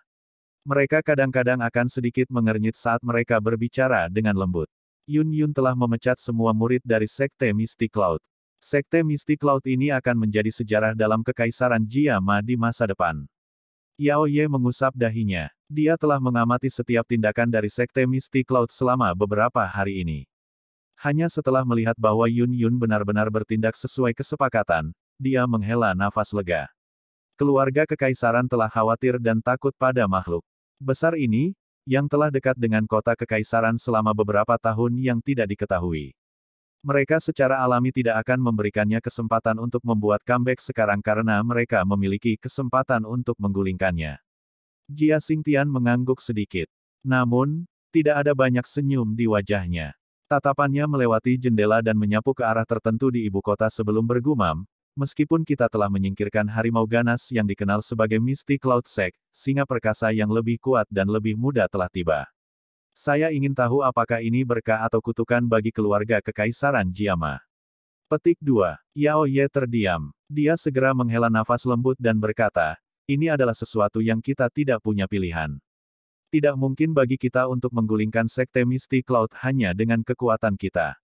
Mereka kadang-kadang akan sedikit mengernyit saat mereka berbicara dengan lembut. Yun Yun telah memecat semua murid dari Sekte Mystic Cloud. Sekte Mystic Cloud ini akan menjadi sejarah dalam Kekaisaran Jiama di masa depan. Yao Ye mengusap dahinya. Dia telah mengamati setiap tindakan dari Sekte Mystic Cloud selama beberapa hari ini. Hanya setelah melihat bahwa Yun Yun benar-benar bertindak sesuai kesepakatan, dia menghela nafas lega. Keluarga Kekaisaran telah khawatir dan takut pada makhluk besar ini, yang telah dekat dengan kota Kekaisaran selama beberapa tahun yang tidak diketahui. Mereka secara alami tidak akan memberikannya kesempatan untuk membuat comeback sekarang karena mereka memiliki kesempatan untuk menggulingkannya. Jia Xingtian mengangguk sedikit. Namun, tidak ada banyak senyum di wajahnya. Tatapannya melewati jendela dan menyapu ke arah tertentu di ibu kota sebelum bergumam, meskipun kita telah menyingkirkan harimau ganas yang dikenal sebagai Mystic Cloud Sect, singa perkasa yang lebih kuat dan lebih muda telah tiba. Saya ingin tahu apakah ini berkah atau kutukan bagi keluarga Kekaisaran Jiama. Petik 2. Yao Ye terdiam. Dia segera menghela nafas lembut dan berkata, ini adalah sesuatu yang kita tidak punya pilihan. Tidak mungkin bagi kita untuk menggulingkan Sekte Mystic Cloud hanya dengan kekuatan kita.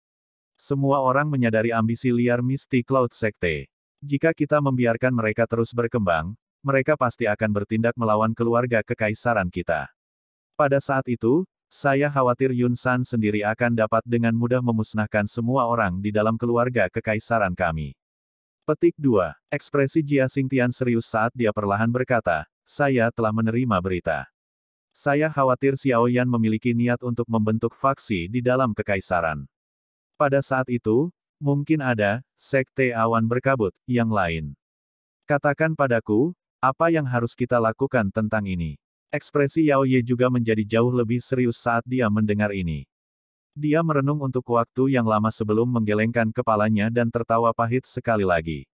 Semua orang menyadari ambisi liar Mystic Cloud Sekte. Jika kita membiarkan mereka terus berkembang, mereka pasti akan bertindak melawan keluarga Kekaisaran kita. Pada saat itu, saya khawatir Yun San sendiri akan dapat dengan mudah memusnahkan semua orang di dalam keluarga Kekaisaran kami. Petik 2. Ekspresi Jia Xingtian serius saat dia perlahan berkata, saya telah menerima berita. Saya khawatir Xiao Yan memiliki niat untuk membentuk faksi di dalam Kekaisaran. Pada saat itu, mungkin ada Sekte Awan Berkabut yang lain. Katakan padaku, apa yang harus kita lakukan tentang ini? Ekspresi Yao Ye juga menjadi jauh lebih serius saat dia mendengar ini. Dia merenung untuk waktu yang lama sebelum menggelengkan kepalanya dan tertawa pahit sekali lagi.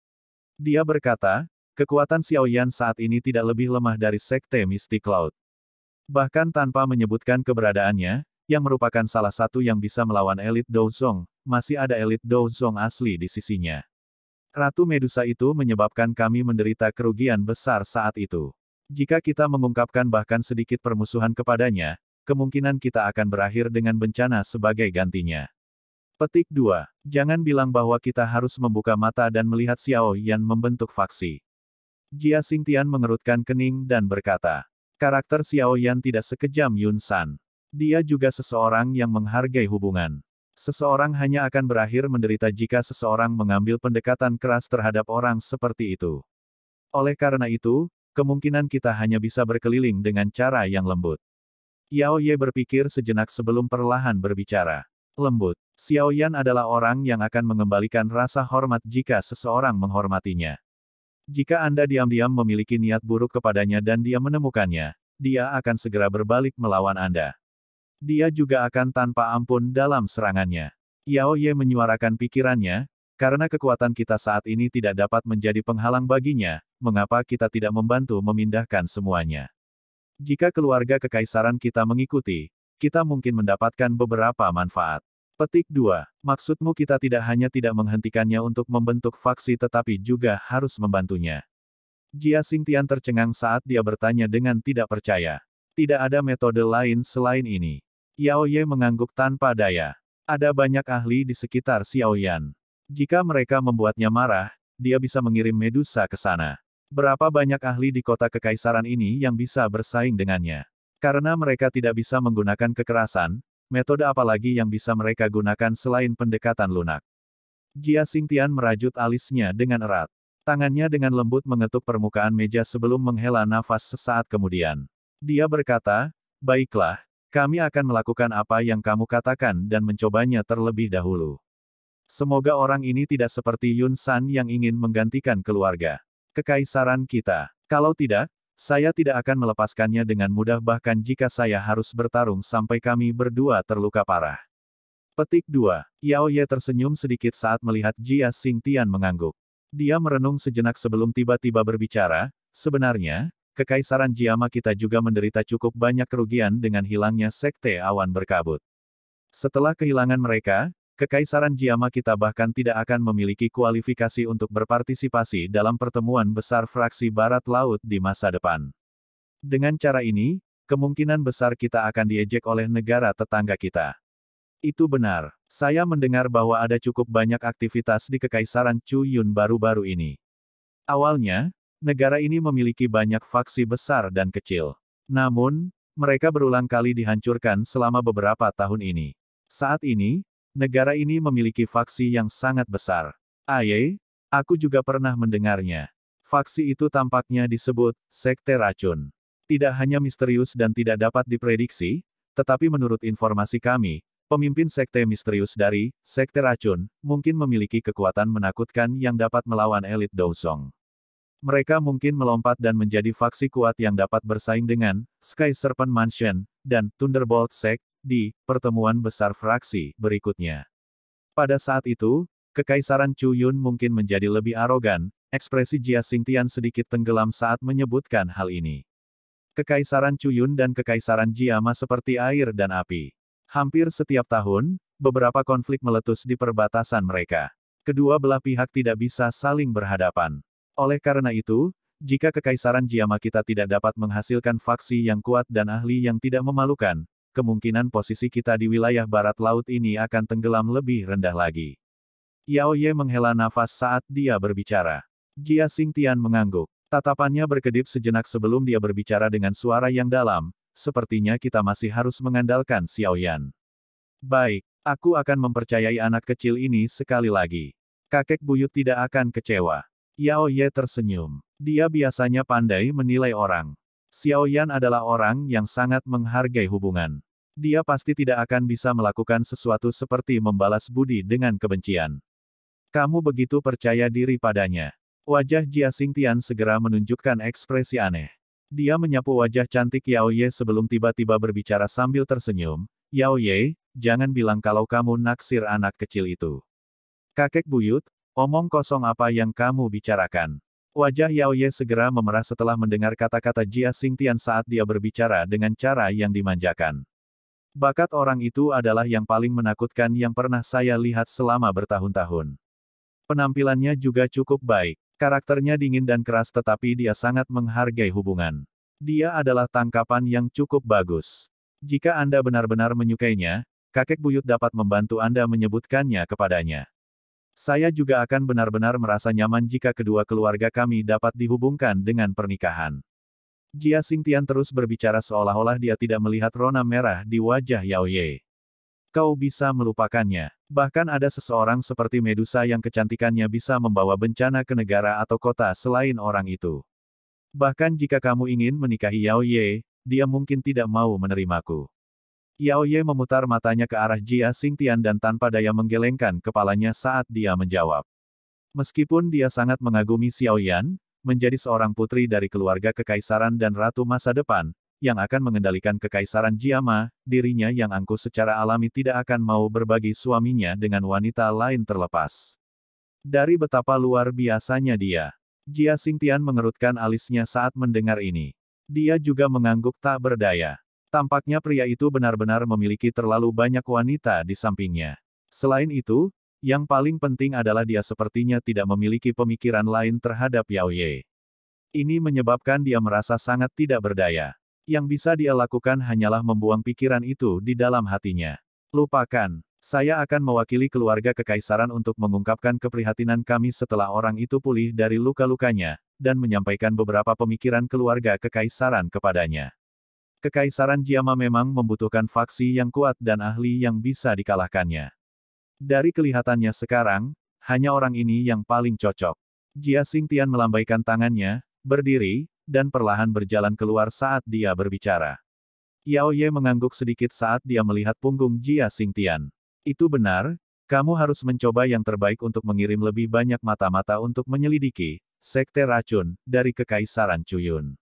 Dia berkata, kekuatan Xiao Yan saat ini tidak lebih lemah dari Sekte Mystic Cloud. Bahkan tanpa menyebutkan keberadaannya, yang merupakan salah satu yang bisa melawan elit Douzong, masih ada elit Douzong asli di sisinya. Ratu Medusa itu menyebabkan kami menderita kerugian besar saat itu. Jika kita mengungkapkan bahkan sedikit permusuhan kepadanya, kemungkinan kita akan berakhir dengan bencana sebagai gantinya. Petik 2. Jangan bilang bahwa kita harus membuka mata dan melihat Xiao Yan membentuk faksi. Jia Xingtian mengerutkan kening dan berkata, karakter Xiao Yan tidak sekejam Yun San. Dia juga seseorang yang menghargai hubungan. Seseorang hanya akan berakhir menderita jika seseorang mengambil pendekatan keras terhadap orang seperti itu. Oleh karena itu, kemungkinan kita hanya bisa berkeliling dengan cara yang lembut. Yao Ye berpikir sejenak sebelum perlahan berbicara. Lembut. Xiao Yan adalah orang yang akan mengembalikan rasa hormat jika seseorang menghormatinya. Jika Anda diam-diam memiliki niat buruk kepadanya dan dia menemukannya, dia akan segera berbalik melawan Anda. Dia juga akan tanpa ampun dalam serangannya. Yao Ye menyuarakan pikirannya, karena kekuatan kita saat ini tidak dapat menjadi penghalang baginya, mengapa kita tidak membantu memindahkan semuanya? Jika keluarga kekaisaran kita mengikuti, kita mungkin mendapatkan beberapa manfaat. Petik 2. Maksudmu kita tidak hanya tidak menghentikannya untuk membentuk faksi tetapi juga harus membantunya. Jia Xingtian tercengang saat dia bertanya dengan tidak percaya. Tidak ada metode lain selain ini. Yao Ye mengangguk tanpa daya. Ada banyak ahli di sekitar Xiao Yan. Jika mereka membuatnya marah, dia bisa mengirim Medusa ke sana. Berapa banyak ahli di kota kekaisaran ini yang bisa bersaing dengannya? Karena mereka tidak bisa menggunakan kekerasan, metode apa lagi yang bisa mereka gunakan selain pendekatan lunak? Jia Xingtian merajut alisnya dengan erat. Tangannya dengan lembut mengetuk permukaan meja sebelum menghela nafas sesaat kemudian. Dia berkata, baiklah, kami akan melakukan apa yang kamu katakan dan mencobanya terlebih dahulu. Semoga orang ini tidak seperti Yun San yang ingin menggantikan keluarga kekaisaran kita. Kalau tidak, saya tidak akan melepaskannya dengan mudah bahkan jika saya harus bertarung sampai kami berdua terluka parah. Petik 2. Yao Ye tersenyum sedikit saat melihat Jia Xingtian mengangguk. Dia merenung sejenak sebelum tiba-tiba berbicara, sebenarnya, kekaisaran Jiama kita juga menderita cukup banyak kerugian dengan hilangnya sekte awan berkabut. Setelah kehilangan mereka, kekaisaran Jiama kita bahkan tidak akan memiliki kualifikasi untuk berpartisipasi dalam pertemuan besar fraksi Barat Laut di masa depan. Dengan cara ini, kemungkinan besar kita akan diejek oleh negara tetangga kita. Itu benar. Saya mendengar bahwa ada cukup banyak aktivitas di kekaisaran Chu Yun baru-baru ini. Awalnya, negara ini memiliki banyak faksi besar dan kecil. Namun, mereka berulang kali dihancurkan selama beberapa tahun ini. Saat ini, negara ini memiliki faksi yang sangat besar. Aku juga pernah mendengarnya. Faksi itu tampaknya disebut Sekte Racun. Tidak hanya misterius dan tidak dapat diprediksi, tetapi menurut informasi kami, pemimpin sekte misterius dari Sekte Racun mungkin memiliki kekuatan menakutkan yang dapat melawan elit Dousong. Mereka mungkin melompat dan menjadi faksi kuat yang dapat bersaing dengan Sky Serpent Mansion dan Thunderbolt Sect di pertemuan besar fraksi berikutnya. Pada saat itu, kekaisaran Chu Yun mungkin menjadi lebih arogan. Ekspresi Jia Xingtian sedikit tenggelam saat menyebutkan hal ini. Kekaisaran Chu Yun dan kekaisaran Jiama seperti air dan api. Hampir setiap tahun, beberapa konflik meletus di perbatasan mereka. Kedua belah pihak tidak bisa saling berhadapan. Oleh karena itu, jika kekaisaran Jiama kita tidak dapat menghasilkan faksi yang kuat dan ahli yang tidak memalukan, kemungkinan posisi kita di wilayah barat laut ini akan tenggelam lebih rendah lagi. Yao Ye menghela nafas saat dia berbicara. Jia Xingtian mengangguk. Tatapannya berkedip sejenak sebelum dia berbicara dengan suara yang dalam, sepertinya kita masih harus mengandalkan Xiao Yan. Baik, aku akan mempercayai anak kecil ini sekali lagi. Kakek buyut tidak akan kecewa. Yao Ye tersenyum. Dia biasanya pandai menilai orang. Xiao Yan adalah orang yang sangat menghargai hubungan. Dia pasti tidak akan bisa melakukan sesuatu seperti membalas budi dengan kebencian. Kamu begitu percaya diri padanya. Wajah Jia Xingtian segera menunjukkan ekspresi aneh. Dia menyapu wajah cantik Yao Ye sebelum tiba-tiba berbicara sambil tersenyum. Yao Ye, jangan bilang kalau kamu naksir anak kecil itu. Kakek buyut, omong kosong apa yang kamu bicarakan. Wajah Yao Ye segera memerah setelah mendengar kata-kata Jia Xingtian saat dia berbicara dengan cara yang dimanjakan. Bakat orang itu adalah yang paling menakutkan yang pernah saya lihat selama bertahun-tahun. Penampilannya juga cukup baik. Karakternya dingin dan keras tetapi dia sangat menghargai hubungan. Dia adalah tangkapan yang cukup bagus. Jika Anda benar-benar menyukainya, kakek buyut dapat membantu Anda menyebutkannya kepadanya. Saya juga akan benar-benar merasa nyaman jika kedua keluarga kami dapat dihubungkan dengan pernikahan. Jia Xingtian terus berbicara seolah-olah dia tidak melihat rona merah di wajah Yao Ye. Kau bisa melupakannya. Bahkan ada seseorang seperti Medusa yang kecantikannya bisa membawa bencana ke negara atau kota selain orang itu. Bahkan jika kamu ingin menikahi Yao Ye, dia mungkin tidak mau menerimaku. Yao Ye memutar matanya ke arah Jia Xingtian dan tanpa daya menggelengkan kepalanya saat dia menjawab. Meskipun dia sangat mengagumi Xiao Yan, menjadi seorang putri dari keluarga kekaisaran dan ratu masa depan, yang akan mengendalikan kekaisaran Jiama, dirinya yang angkuh secara alami tidak akan mau berbagi suaminya dengan wanita lain terlepas. Dari betapa luar biasanya dia. Jia Xingtian mengerutkan alisnya saat mendengar ini. Dia juga mengangguk tak berdaya. Tampaknya pria itu benar-benar memiliki terlalu banyak wanita di sampingnya. Selain itu, yang paling penting adalah dia sepertinya tidak memiliki pemikiran lain terhadap Yao Ye. Ini menyebabkan dia merasa sangat tidak berdaya. Yang bisa dia lakukan hanyalah membuang pikiran itu di dalam hatinya. Lupakan. Saya akan mewakili keluarga kekaisaran untuk mengungkapkan keprihatinan kami setelah orang itu pulih dari luka-lukanya, dan menyampaikan beberapa pemikiran keluarga kekaisaran kepadanya. Kekaisaran Jiama memang membutuhkan faksi yang kuat dan ahli yang bisa dikalahkannya. Dari kelihatannya sekarang, hanya orang ini yang paling cocok. Jia Xingtian melambaikan tangannya, berdiri, dan perlahan berjalan keluar saat dia berbicara. Yao Ye mengangguk sedikit saat dia melihat punggung Jia Xingtian. Itu benar, kamu harus mencoba yang terbaik untuk mengirim lebih banyak mata-mata untuk menyelidiki sekte racun dari Kekaisaran Cuyun.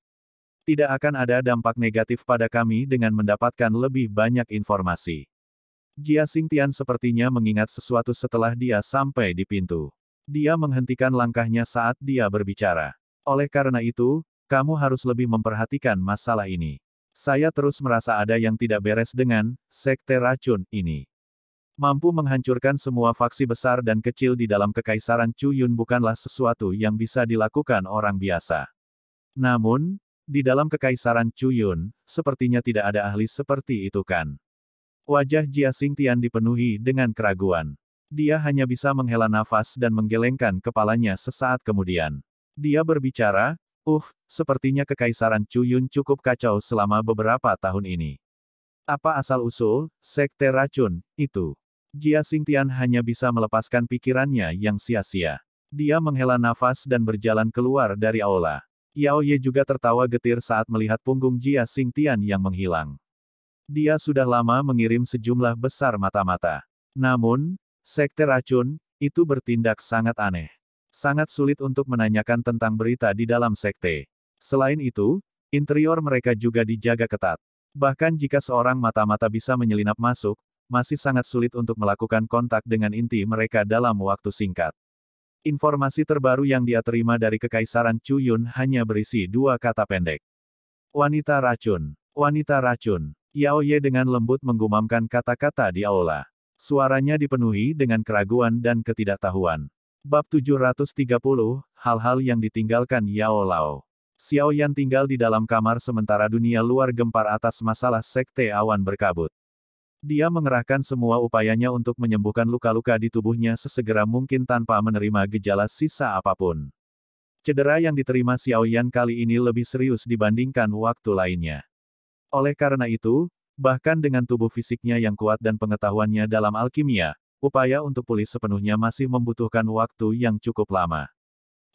Tidak akan ada dampak negatif pada kami dengan mendapatkan lebih banyak informasi. Jia Xingtian sepertinya mengingat sesuatu setelah dia sampai di pintu. Dia menghentikan langkahnya saat dia berbicara. Oleh karena itu, kamu harus lebih memperhatikan masalah ini. Saya terus merasa ada yang tidak beres dengan sekte racun ini. Mampu menghancurkan semua faksi besar dan kecil di dalam Kekaisaran Cuyun bukanlah sesuatu yang bisa dilakukan orang biasa. Namun, di dalam Kekaisaran Cuyun, sepertinya tidak ada ahli seperti itu kan. Wajah Jia Xingtian dipenuhi dengan keraguan. Dia hanya bisa menghela nafas dan menggelengkan kepalanya sesaat kemudian. Dia berbicara, sepertinya Kekaisaran Cuyun cukup kacau selama beberapa tahun ini. Apa asal-usul sekte racun itu? Jia Xingtian hanya bisa melepaskan pikirannya yang sia-sia. Dia menghela nafas dan berjalan keluar dari aula. Yao Ye juga tertawa getir saat melihat punggung Jia Xingtian yang menghilang. Dia sudah lama mengirim sejumlah besar mata-mata. Namun, sekte racun itu bertindak sangat aneh. Sangat sulit untuk menanyakan tentang berita di dalam sekte. Selain itu, interior mereka juga dijaga ketat. Bahkan jika seorang mata-mata bisa menyelinap masuk, masih sangat sulit untuk melakukan kontak dengan inti mereka dalam waktu singkat. Informasi terbaru yang dia terima dari Kekaisaran Cuyun hanya berisi dua kata pendek. Wanita racun. Wanita racun. Yao Ye dengan lembut menggumamkan kata-kata di aula. Suaranya dipenuhi dengan keraguan dan ketidaktahuan. Bab 730, hal-hal yang ditinggalkan Yao Lao. Xiao Yan tinggal di dalam kamar sementara dunia luar gempar atas masalah sekte awan berkabut. Dia mengerahkan semua upayanya untuk menyembuhkan luka-luka di tubuhnya sesegera mungkin tanpa menerima gejala sisa apapun. Cedera yang diterima Xiao Yan kali ini lebih serius dibandingkan waktu lainnya. Oleh karena itu, bahkan dengan tubuh fisiknya yang kuat dan pengetahuannya dalam alkimia, upaya untuk pulih sepenuhnya masih membutuhkan waktu yang cukup lama.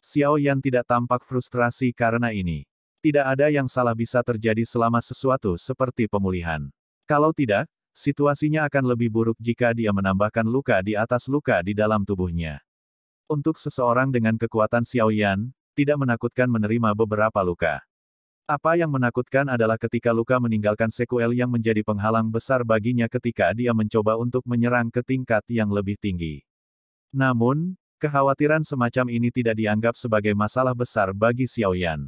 Xiao Yan tidak tampak frustrasi karena ini. Tidak ada yang salah bisa terjadi selama sesuatu seperti pemulihan. Kalau tidak, situasinya akan lebih buruk jika dia menambahkan luka di atas luka di dalam tubuhnya. Untuk seseorang dengan kekuatan Xiao Yan, tidak menakutkan menerima beberapa luka. Apa yang menakutkan adalah ketika luka meninggalkan sekuel yang menjadi penghalang besar baginya ketika dia mencoba untuk menyerang ke tingkat yang lebih tinggi. Namun, kekhawatiran semacam ini tidak dianggap sebagai masalah besar bagi Xiao Yan.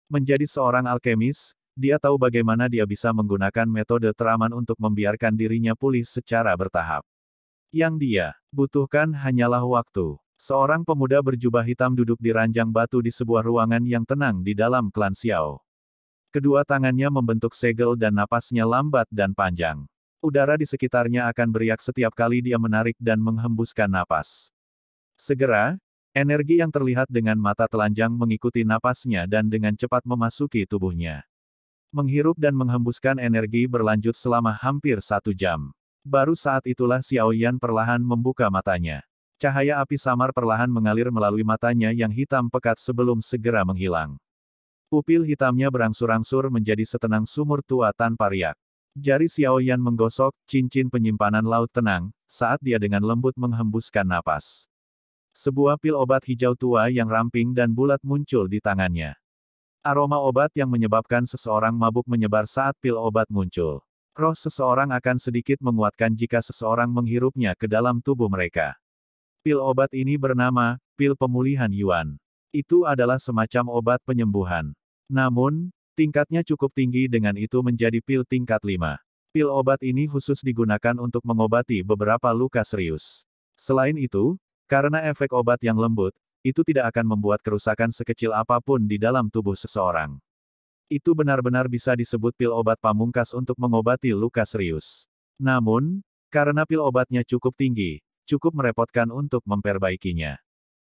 Menjadi seorang alkemis, dia tahu bagaimana dia bisa menggunakan metode teraman untuk membiarkan dirinya pulih secara bertahap. Yang dia butuhkan hanyalah waktu. Seorang pemuda berjubah hitam duduk di ranjang batu di sebuah ruangan yang tenang di dalam klan Xiao. Kedua tangannya membentuk segel dan napasnya lambat dan panjang. Udara di sekitarnya akan beriak setiap kali dia menarik dan menghembuskan napas. Segera, energi yang terlihat dengan mata telanjang mengikuti napasnya dan dengan cepat memasuki tubuhnya. Menghirup dan menghembuskan energi berlanjut selama hampir 1 jam. Baru saat itulah Xiao Yan perlahan membuka matanya. Cahaya api samar perlahan mengalir melalui matanya yang hitam pekat sebelum segera menghilang. Pupil hitamnya berangsur-angsur menjadi setenang sumur tua tanpa riak. Jari Xiao Yan menggosok cincin penyimpanan laut tenang, saat dia dengan lembut menghembuskan napas. Sebuah pil obat hijau tua yang ramping dan bulat muncul di tangannya. Aroma obat yang menyebabkan seseorang mabuk menyebar saat pil obat muncul. Roh seseorang akan sedikit menguatkan jika seseorang menghirupnya ke dalam tubuh mereka. Pil obat ini bernama, pil pemulihan Yuan. Itu adalah semacam obat penyembuhan. Namun, tingkatnya cukup tinggi dengan itu menjadi pil tingkat 5. Pil obat ini khusus digunakan untuk mengobati beberapa luka serius. Selain itu, karena efek obat yang lembut, itu tidak akan membuat kerusakan sekecil apapun di dalam tubuh seseorang. Itu benar-benar bisa disebut pil obat pamungkas untuk mengobati luka serius. Namun, karena pil obatnya cukup tinggi, cukup merepotkan untuk memperbaikinya.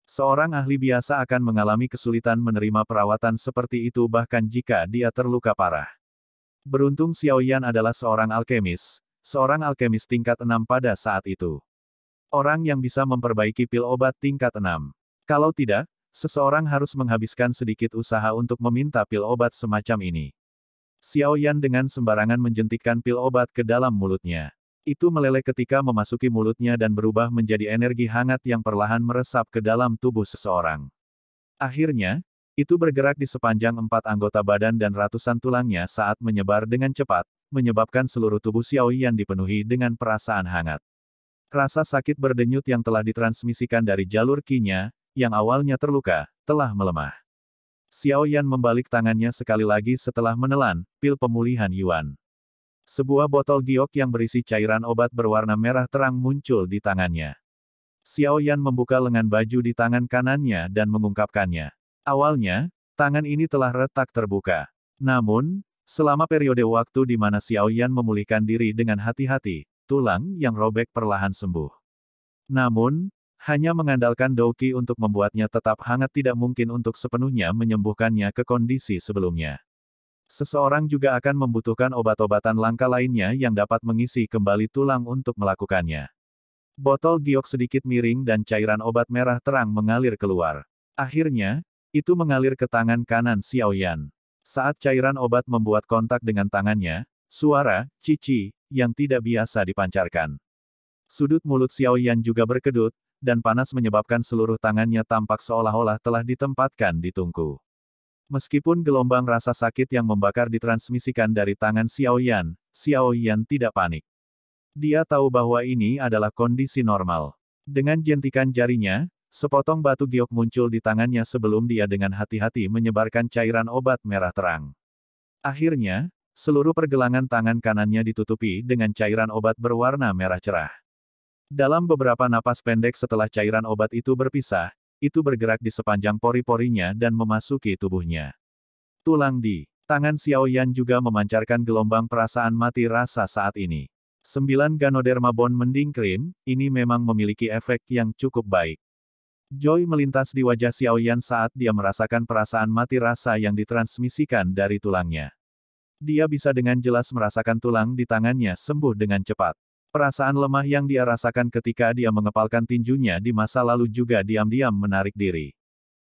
Seorang ahli biasa akan mengalami kesulitan menerima perawatan seperti itu bahkan jika dia terluka parah. Beruntung Xiao Yan adalah seorang alkemis tingkat 6 pada saat itu. Orang yang bisa memperbaiki pil obat tingkat 6. Kalau tidak, seseorang harus menghabiskan sedikit usaha untuk meminta pil obat semacam ini. Xiao Yan dengan sembarangan menjentikkan pil obat ke dalam mulutnya. Itu meleleh ketika memasuki mulutnya dan berubah menjadi energi hangat yang perlahan meresap ke dalam tubuh seseorang. Akhirnya, itu bergerak di sepanjang 4 anggota badan dan ratusan tulangnya saat menyebar dengan cepat, menyebabkan seluruh tubuh Xiao Yan dipenuhi dengan perasaan hangat. Rasa sakit berdenyut yang telah ditransmisikan dari jalur qi-nya, yang awalnya terluka, telah melemah. Xiao Yan membalik tangannya sekali lagi setelah menelan pil pemulihan Yuan. Sebuah botol giok yang berisi cairan obat berwarna merah terang muncul di tangannya. Xiao Yan membuka lengan baju di tangan kanannya dan mengungkapkannya. Awalnya, tangan ini telah retak terbuka. Namun, selama periode waktu di mana Xiao Yan memulihkan diri dengan hati-hati, tulang yang robek perlahan sembuh. Namun, hanya mengandalkan Douqi untuk membuatnya tetap hangat tidak mungkin untuk sepenuhnya menyembuhkannya ke kondisi sebelumnya. Seseorang juga akan membutuhkan obat-obatan langka lainnya yang dapat mengisi kembali tulang untuk melakukannya. Botol giok sedikit miring dan cairan obat merah terang mengalir keluar. Akhirnya, itu mengalir ke tangan kanan Xiao Yan. Saat cairan obat membuat kontak dengan tangannya, suara cici yang tidak biasa dipancarkan. Sudut mulut Xiao Yan juga berkedut, dan panas menyebabkan seluruh tangannya tampak seolah-olah telah ditempatkan di tungku. Meskipun gelombang rasa sakit yang membakar ditransmisikan dari tangan Xiao Yan tidak panik. Dia tahu bahwa ini adalah kondisi normal. Dengan jentikan jarinya, sepotong batu giok muncul di tangannya sebelum dia dengan hati-hati menyebarkan cairan obat merah terang. Akhirnya, seluruh pergelangan tangan kanannya ditutupi dengan cairan obat berwarna merah cerah. Dalam beberapa napas pendek setelah cairan obat itu berpisah, itu bergerak di sepanjang pori-porinya dan memasuki tubuhnya. Tulang di tangan Xiao Yan juga memancarkan gelombang perasaan mati rasa saat ini. 9 Ganoderma Bone Mending Cream, ini memang memiliki efek yang cukup baik. Joy melintas di wajah Xiao Yan saat dia merasakan perasaan mati rasa yang ditransmisikan dari tulangnya. Dia bisa dengan jelas merasakan tulang di tangannya sembuh dengan cepat. Perasaan lemah yang dia rasakan ketika dia mengepalkan tinjunya di masa lalu juga diam-diam menarik diri.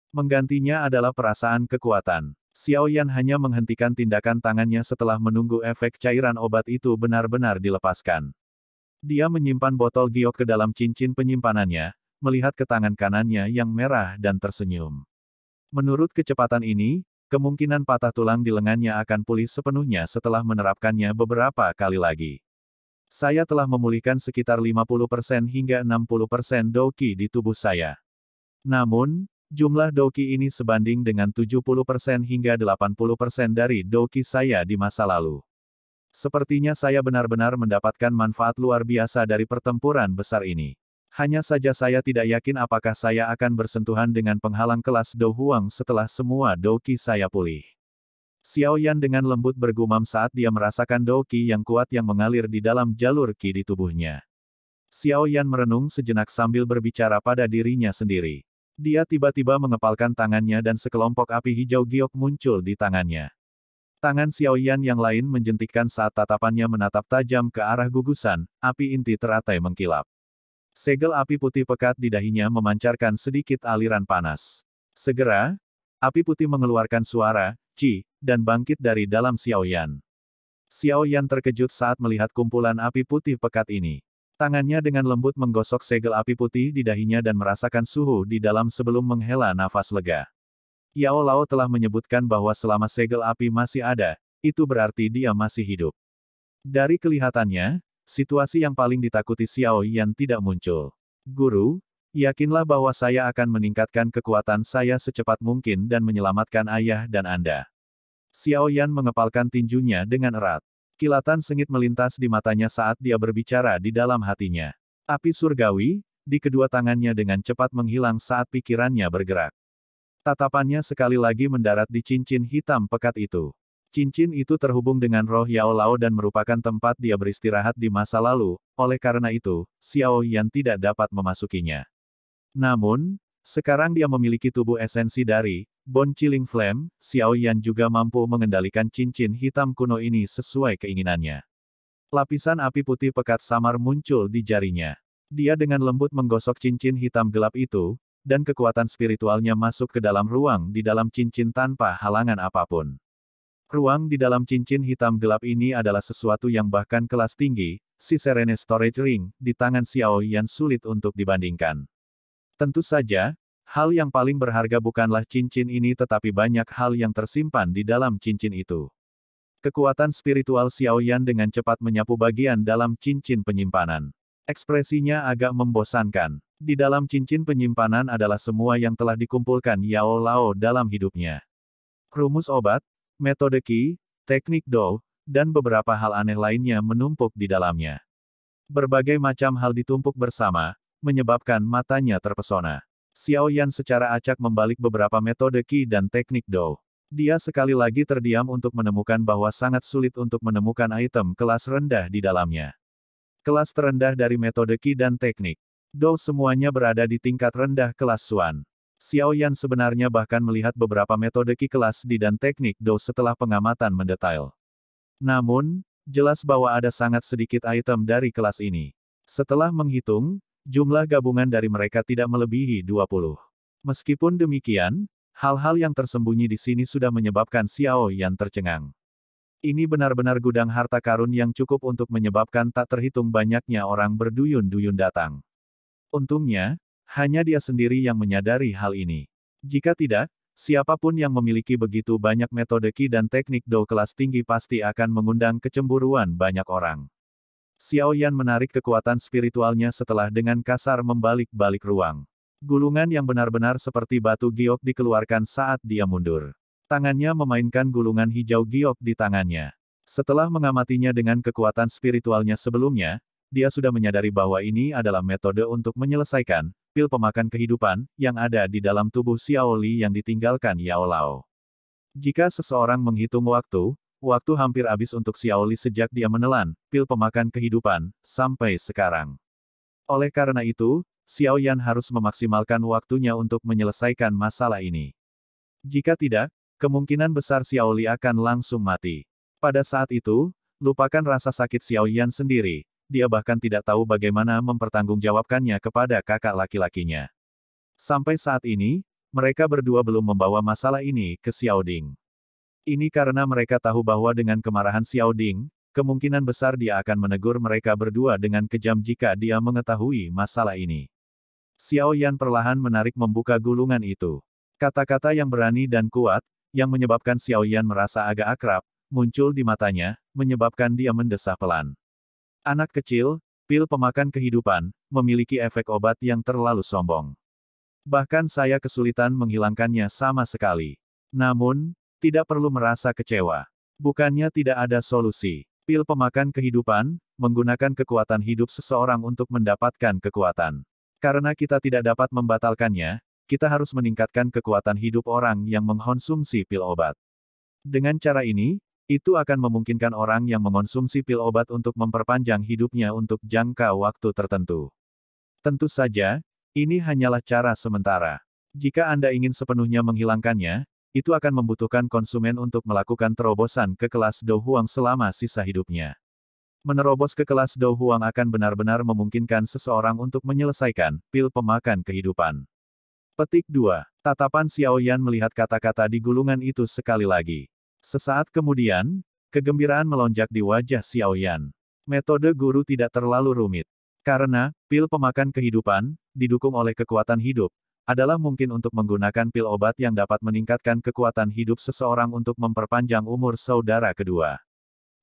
Menggantinya adalah perasaan kekuatan. Xiao Yan hanya menghentikan tindakan tangannya setelah menunggu efek cairan obat itu benar-benar dilepaskan. Dia menyimpan botol giok ke dalam cincin penyimpanannya, melihat ke tangan kanannya yang merah dan tersenyum. Menurut kecepatan ini, kemungkinan patah tulang di lengannya akan pulih sepenuhnya setelah menerapkannya beberapa kali lagi. Saya telah memulihkan sekitar 50% hingga 60% Douqi di tubuh saya. Namun, jumlah Douqi ini sebanding dengan 70% hingga 80% dari Douqi saya di masa lalu. Sepertinya saya benar-benar mendapatkan manfaat luar biasa dari pertempuran besar ini. Hanya saja saya tidak yakin apakah saya akan bersentuhan dengan penghalang kelas Do Huang setelah semua Douqi saya pulih. Xiao Yan dengan lembut bergumam saat dia merasakan dou qi yang kuat yang mengalir di dalam jalur qi di tubuhnya. Xiao Yan merenung sejenak sambil berbicara pada dirinya sendiri. Dia tiba-tiba mengepalkan tangannya dan sekelompok api hijau giok muncul di tangannya. Tangan Xiao Yan yang lain menjentikkan saat tatapannya menatap tajam ke arah gugusan, api inti teratai mengkilap. Segel api putih pekat di dahinya memancarkan sedikit aliran panas. Segera, api putih mengeluarkan suara, "Ci," dan bangkit dari dalam Xiao Yan. Xiao Yan terkejut saat melihat kumpulan api putih pekat ini. Tangannya dengan lembut menggosok segel api putih di dahinya dan merasakan suhu di dalam sebelum menghela nafas lega. Yao Lao telah menyebutkan bahwa selama segel api masih ada, itu berarti dia masih hidup. Dari kelihatannya, situasi yang paling ditakuti Xiao Yan tidak muncul. Guru, yakinlah bahwa saya akan meningkatkan kekuatan saya secepat mungkin dan menyelamatkan ayah dan Anda. Xiao Yan mengepalkan tinjunya dengan erat. Kilatan sengit melintas di matanya saat dia berbicara di dalam hatinya. Api surgawi, di kedua tangannya dengan cepat menghilang saat pikirannya bergerak. Tatapannya sekali lagi mendarat di cincin hitam pekat itu. Cincin itu terhubung dengan roh Yao Lao dan merupakan tempat dia beristirahat di masa lalu, oleh karena itu, Xiao Yan tidak dapat memasukinya. Namun, sekarang dia memiliki tubuh esensi dari Bone Chilling Flame, Xiao Yan juga mampu mengendalikan cincin hitam kuno ini sesuai keinginannya. Lapisan api putih pekat samar muncul di jarinya. Dia dengan lembut menggosok cincin hitam gelap itu, dan kekuatan spiritualnya masuk ke dalam ruang di dalam cincin tanpa halangan apapun. Ruang di dalam cincin hitam gelap ini adalah sesuatu yang bahkan kelas tinggi, si Serene Storage Ring, di tangan Xiao Yan sulit untuk dibandingkan. Tentu saja, hal yang paling berharga bukanlah cincin ini tetapi banyak hal yang tersimpan di dalam cincin itu. Kekuatan spiritual Xiao Yan dengan cepat menyapu bagian dalam cincin penyimpanan. Ekspresinya agak membosankan. Di dalam cincin penyimpanan adalah semua yang telah dikumpulkan Yao Lao dalam hidupnya. Rumus obat, metode qi, teknik dou, dan beberapa hal aneh lainnya menumpuk di dalamnya. Berbagai macam hal ditumpuk bersama, menyebabkan matanya terpesona. Xiao Yan secara acak membalik beberapa metode qi dan teknik dou. Dia sekali lagi terdiam untuk menemukan bahwa sangat sulit untuk menemukan item kelas rendah di dalamnya. Kelas terendah dari metode qi dan teknik dou semuanya berada di tingkat rendah kelas Xuan. Xiao Yan sebenarnya bahkan melihat beberapa metode qi kelas di dan teknik dou setelah pengamatan mendetail. Namun, jelas bahwa ada sangat sedikit item dari kelas ini. Setelah menghitung, jumlah gabungan dari mereka tidak melebihi 20. Meskipun demikian, hal-hal yang tersembunyi di sini sudah menyebabkan Xiao Yan tercengang. Ini benar-benar gudang harta karun yang cukup untuk menyebabkan tak terhitung banyaknya orang berduyun-duyun datang. Untungnya, hanya dia sendiri yang menyadari hal ini. Jika tidak, siapapun yang memiliki begitu banyak metode qi dan teknik dou kelas tinggi pasti akan mengundang kecemburuan banyak orang. Xiao Yan menarik kekuatan spiritualnya setelah dengan kasar membalik-balik ruang. Gulungan yang benar-benar seperti batu giok dikeluarkan saat dia mundur. Tangannya memainkan gulungan hijau giok di tangannya. Setelah mengamatinya dengan kekuatan spiritualnya sebelumnya, dia sudah menyadari bahwa ini adalah metode untuk menyelesaikan pil pemakan kehidupan yang ada di dalam tubuh Xiao Li yang ditinggalkan Yao Lao. Jika seseorang menghitung waktu hampir habis untuk Xiao Li sejak dia menelan pil pemakan kehidupan sampai sekarang. Oleh karena itu, Xiao Yan harus memaksimalkan waktunya untuk menyelesaikan masalah ini. Jika tidak, kemungkinan besar Xiao Li akan langsung mati. Pada saat itu, lupakan rasa sakit Xiao Yan sendiri. Dia bahkan tidak tahu bagaimana mempertanggungjawabkannya kepada kakak laki-lakinya. Sampai saat ini, mereka berdua belum membawa masalah ini ke Xiao Ding. Ini karena mereka tahu bahwa dengan kemarahan Xiao Ding, kemungkinan besar dia akan menegur mereka berdua dengan kejam jika dia mengetahui masalah ini. Xiao Yan perlahan menarik membuka gulungan itu. Kata-kata yang berani dan kuat, yang menyebabkan Xiao Yan merasa agak akrab, muncul di matanya, menyebabkan dia mendesah pelan. Anak kecil, pil pemakan kehidupan, memiliki efek obat yang terlalu sombong. Bahkan saya kesulitan menghilangkannya sama sekali. Namun, tidak perlu merasa kecewa. Bukannya tidak ada solusi. Pil pemakan kehidupan, menggunakan kekuatan hidup seseorang untuk mendapatkan kekuatan. Karena kita tidak dapat membatalkannya, kita harus meningkatkan kekuatan hidup orang yang mengkonsumsi pil obat. Dengan cara ini, itu akan memungkinkan orang yang mengonsumsi pil obat untuk memperpanjang hidupnya untuk jangka waktu tertentu. Tentu saja, ini hanyalah cara sementara. Jika Anda ingin sepenuhnya menghilangkannya, itu akan membutuhkan konsumen untuk melakukan terobosan ke kelas Do Huang selama sisa hidupnya. Menerobos ke kelas Do Huang akan benar-benar memungkinkan seseorang untuk menyelesaikan pil pemakan kehidupan. Petik 2. Tatapan Xiao Yan melihat kata-kata di gulungan itu sekali lagi. Sesaat kemudian, kegembiraan melonjak di wajah Xiao Yan. Metode guru tidak terlalu rumit. Karena, pil pemakan kehidupan, didukung oleh kekuatan hidup, adalah mungkin untuk menggunakan pil obat yang dapat meningkatkan kekuatan hidup seseorang untuk memperpanjang umur saudara kedua.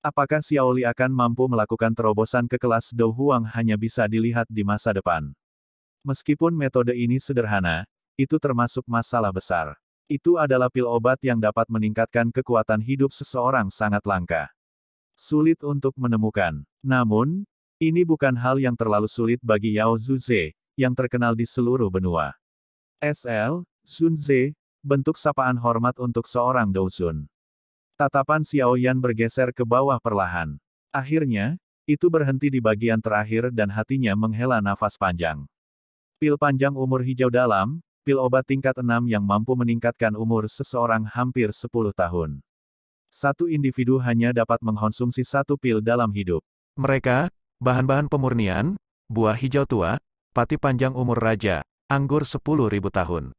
Apakah Xiao Li akan mampu melakukan terobosan ke kelas Do Huang hanya bisa dilihat di masa depan. Meskipun metode ini sederhana, itu termasuk masalah besar. Itu adalah pil obat yang dapat meningkatkan kekuatan hidup seseorang sangat langka. Sulit untuk menemukan. Namun, ini bukan hal yang terlalu sulit bagi Yao Zuze, yang terkenal di seluruh benua. SL, Zunze, bentuk sapaan hormat untuk seorang Douzun. Tatapan Xiao Yan bergeser ke bawah perlahan. Akhirnya, itu berhenti di bagian terakhir dan hatinya menghela nafas panjang. Pil panjang umur hijau dalam, pil obat tingkat 6 yang mampu meningkatkan umur seseorang hampir 10 tahun. Satu individu hanya dapat mengkonsumsi satu pil dalam hidup. Mereka, bahan-bahan pemurnian, buah hijau tua, pati panjang umur raja, anggur 10.000 tahun.